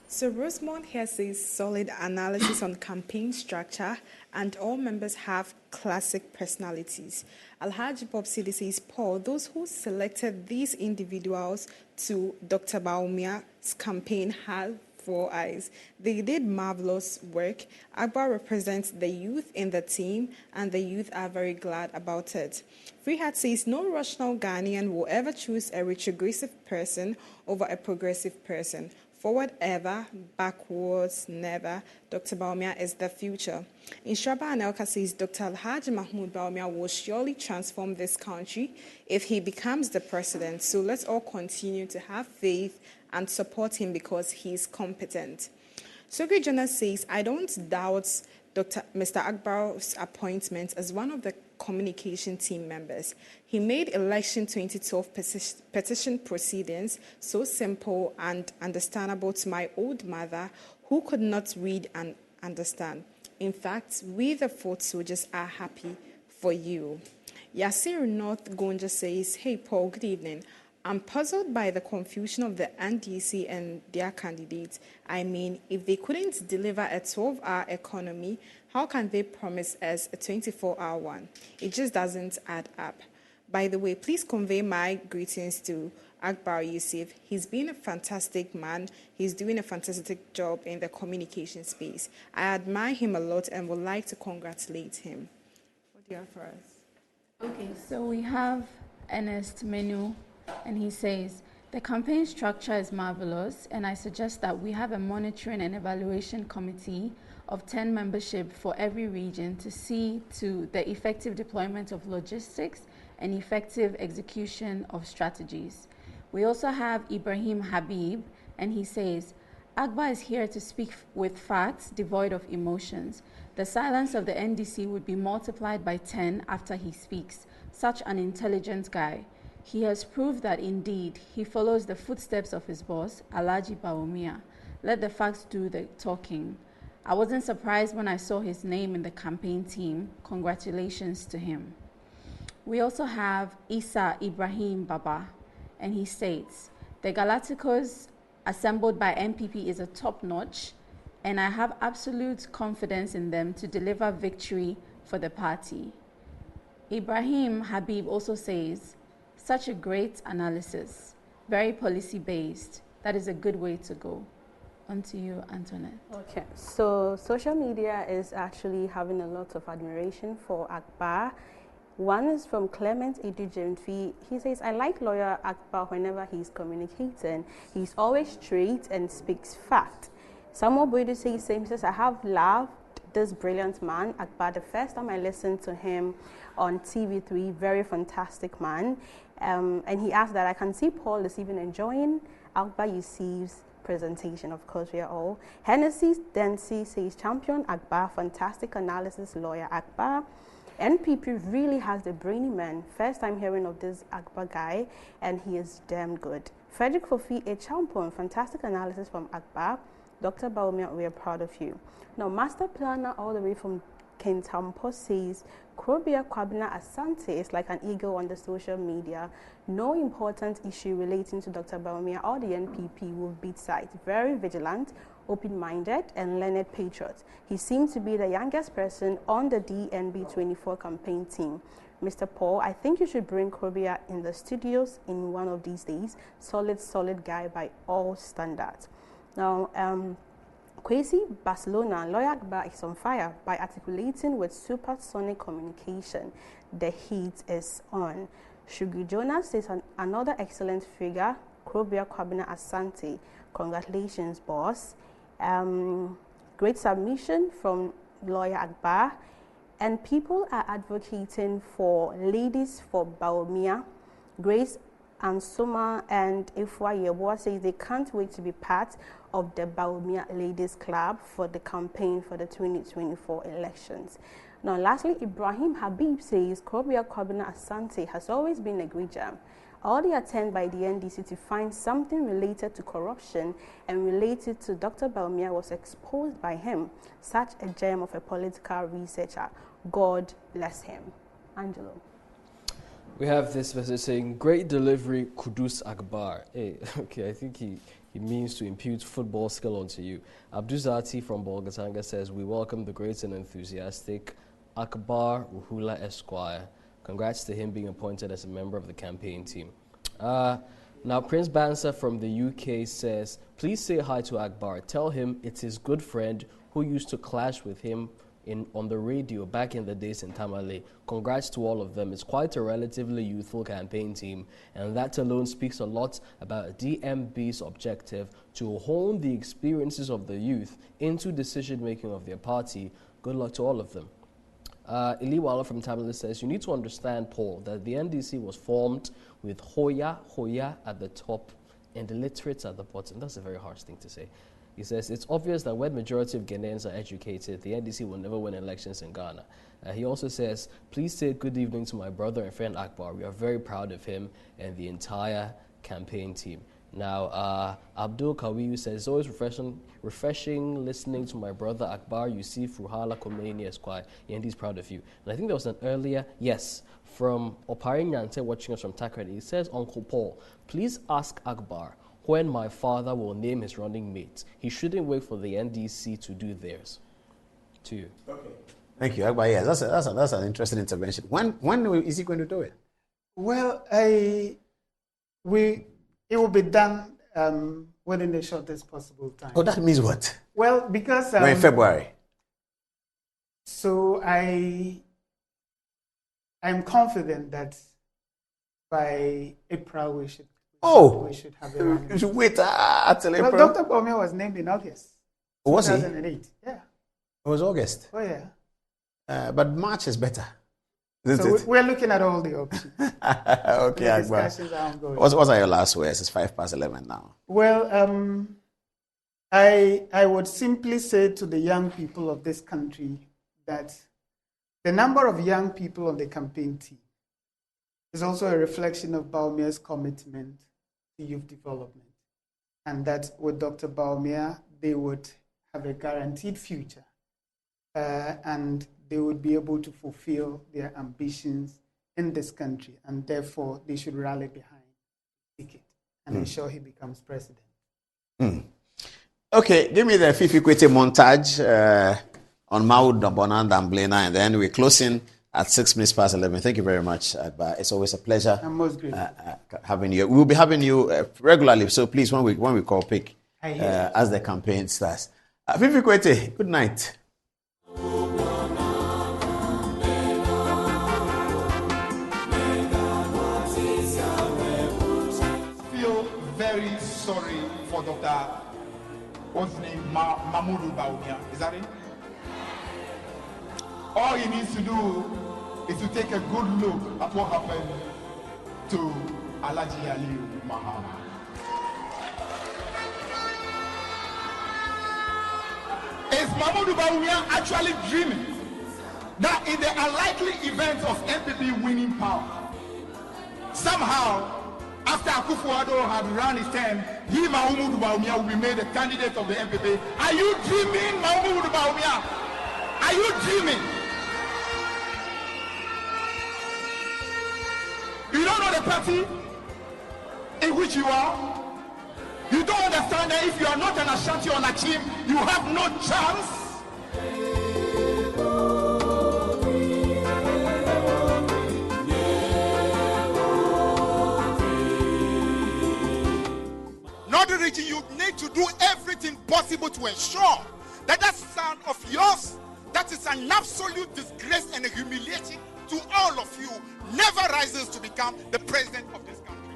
So Rosemont here says solid analysis on campaign structure, and all members have classic personalities. Alhaji Bob Sidi says, Paul, those who selected these individuals to Dr. Bawumia's campaign have 4 eyes. They did marvelous work. Akbar represents the youth in the team, and the youth are very glad about it. Freehat says, no rational Ghanaian will ever choose a retrogressive person over a progressive person. Forward ever, backwards never. Dr. Bawumia is the future. Inshaba Anelka says, Dr. Alhaji Mahmoud Bawumia will surely transform this country if he becomes the president. So let's all continue to have faith and support him because he's competent. Sogri Jonas says, I don't doubt Mr. Akbar's appointment as one of the communication team members. He made election 2012 petition proceedings so simple and understandable to my old mother who could not read and understand. In fact, we the foot soldiers are happy for you. Yasir North Gonja says, hey Paul, good evening. I'm puzzled by the confusion of the NDC and their candidates. I mean, if they couldn't deliver a 12-hour economy, how can they promise us a 24-hour one? It just doesn't add up. By the way, please convey my greetings to Akbar Yusuf. He's been a fantastic man. He's doing a fantastic job in the communication space. I admire him a lot and would like to congratulate him. What do you have for us? Okay, so we have Ernest Menu, and he says, the campaign structure is marvelous, and I suggest that we have a monitoring and evaluation committee of 10 membership for every region to see to the effective deployment of logistics and effective execution of strategies. We also have Ibrahim Habib, and he says, Akbar is here to speak with facts devoid of emotions. The silence of the NDC would be multiplied by 10 after he speaks. Such an intelligent guy. He has proved that indeed he follows the footsteps of his boss, Alhaji Bawumia. Let the facts do the talking. I wasn't surprised when I saw his name in the campaign team. Congratulations to him. We also have Isa Ibrahim Baba, and he states, the Galacticos assembled by NPP is a top-notch, and I have absolute confidence in them to deliver victory for the party. Ibrahim Habib also says, such a great analysis, very policy-based. That is a good way to go. On to you, Antoinette. Okay, so social media is actually having a lot of admiration for Akbar. One is from Clement Idujemfi. He says, I like lawyer Akbar whenever he's communicating. He's always straight and speaks fact. Samuel Boydu says, I have loved this brilliant man, Akbar. The first time I listened to him on TV3, very fantastic man. And he asked that I can see Paul is even enjoying Akbar Yusuf's presentation. Of course, we are all. Hennessy Dempsey says, champion Akbar, fantastic analysis, lawyer Akbar. NPP really has the brainy man. First time hearing of this Akbar guy, and he is damn good. Frederick Fofi, a champion, fantastic analysis from Akbar. Dr. Bawumia, we are proud of you. Now, master planner all the way from Akintampo says, Krobia Kwabena Asante is like an eagle on the social media. No important issue relating to Dr. Bawumia or the NPP will beat sight. Very vigilant, open-minded, and learned patriot. He seems to be the youngest person on the DNB 24 campaign team. Mr. Paul, I think you should bring Krobia in the studios in one of these days. Solid guy by all standards. Now, Kwesi Barcelona, Lawyer Akbar is on fire by articulating with supersonic communication. The heat is on. Shugu Jonas is another excellent figure. Krobia Kwabena Asante, congratulations, boss. Great submission from Lawyer Akbar. And people are advocating for ladies for Bawumia. Grace Ansuma and Ifwa Yeboah say they can't wait to be part of the Bawumia Ladies Club for the campaign for the 2024 elections. Now, lastly, Ibrahim Habib says Krobia Kwabena Asante has always been a great jam. All the attempt by the NDC to find something related to corruption and related to Dr. Bawumia was exposed by him. Such a gem of a political researcher. God bless him. Angelo. We have this message saying, great delivery, Kudus Akbar. Hey, okay, I think he means to impute football skill onto you. Abduzati from Bolgatanga says, we welcome the great and enthusiastic Akbar Ruhula Esquire. Congrats to him being appointed as a member of the campaign team. Now, Prince Bansa from the UK says, please say hi to Akbar. Tell him it's his good friend who used to clash with him on the radio back in the days in Tamale. Congrats to all of them. It's quite a relatively youthful campaign team, and that alone speaks a lot about DMB's objective to hone the experiences of the youth into decision-making of their party. Good luck to all of them. Iliwala from Tamale says, you need to understand, Paul, that the NDC was formed with Hoya at the top and the literates at the bottom. That's a very harsh thing to say. He says, it's obvious that when majority of Ghanaians are educated, the NDC will never win elections in Ghana. He also says, please say good evening to my brother and friend Akbar. We are very proud of him and the entire campaign team. Now, Abdul Kawiyu says, it's always refreshing listening to my brother Akbar Yusuf Ruhala Khomeini Esquire. And he's proud of you. And I think there was an earlier, yes, from Opari Nyante watching us from Takrady. He says, Uncle Paul, please ask Akbar when my father will name his running mate. He shouldn't wait for the NDC to do theirs. To you. Okay. Thank you, Akbar. Yes, that's an interesting intervention. When is he going to do it? Well, it will be done within the shortest possible time. Oh, that means what? Well, because we're in February. So I'm confident that by April we should. We should have a running. You should wait until April. Well, Dr. Bawumia was named in August. Was 2008. He? Yeah. It was August. Oh yeah. But March is better. So we're looking at all the options. Okay, the discussions are ongoing. What are your last words? It's 11:05 now. Well, I would simply say to the young people of this country that the number of young people on the campaign team is also a reflection of Bawumia's commitment to youth development, and that with Dr. Bawumia, they would have a guaranteed future, and they would be able to fulfill their ambitions in this country, and therefore they should rally behind the ticket and ensure he becomes president. Okay, give me the Fifi Kwete montage on Maud Bonanda and Blena, and then we're closing at 11:06. Thank you very much, Akbar. It's always a pleasure. I'm most grateful. Having you. We'll be having you regularly, so please, when we call, pick as the campaign starts. Fifi Kwete, good night. Very sorry for Dr. What's his name? Mamudu Bawumia. Is that it? All he needs to do is to take a good look at what happened to Alhaji Aliyu Muhammad. Is Mamudu Bawumia actually dreaming that in the unlikely event of MPP winning power, somehow, after Akufo-Addo had run his term, he, Mamudu Bawumia, will be made a candidate of the MPP? Are you dreaming, Mamudu Bawumia? Are you dreaming? don't know the party in which you are. You don't understand that if you are not an Ashanti or Achim, you have no chance. Northern region, you need to do everything possible to ensure that that son of yours, that is an absolute disgrace and a humiliation to all of you, never rises to become the president of this country.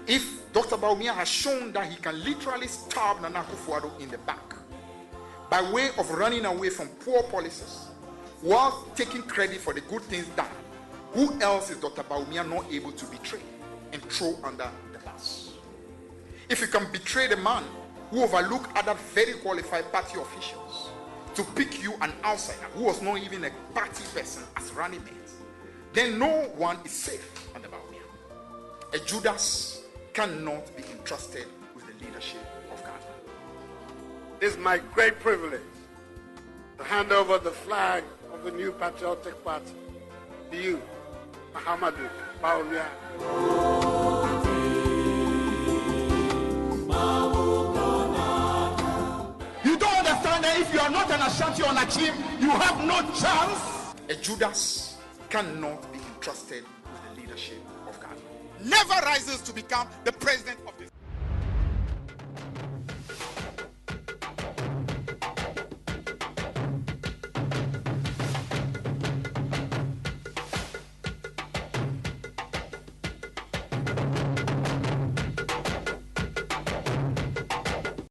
If Dr. Bawumia has shown that he can literally stab Nana Akufo-Addo in the back by way of running away from poor policies while taking credit for the good things done, who else is Dr. Bawumia not able to betray and throw under the bus? If you can betray the man who overlooked other very qualified party officials to pick you an outsider who was not even a party person as running mate, then no one is safe under Bawumia. A Judas cannot be entrusted with the leadership of Ghana. It is my great privilege to hand over the flag of the New Patriotic Party to you, Mahamudu Bawumia. You don't understand that if you are not an Ashanti or Achim, you have no chance. A Judas cannot be entrusted with the leadership of Ghana. Never rises to become the president of this.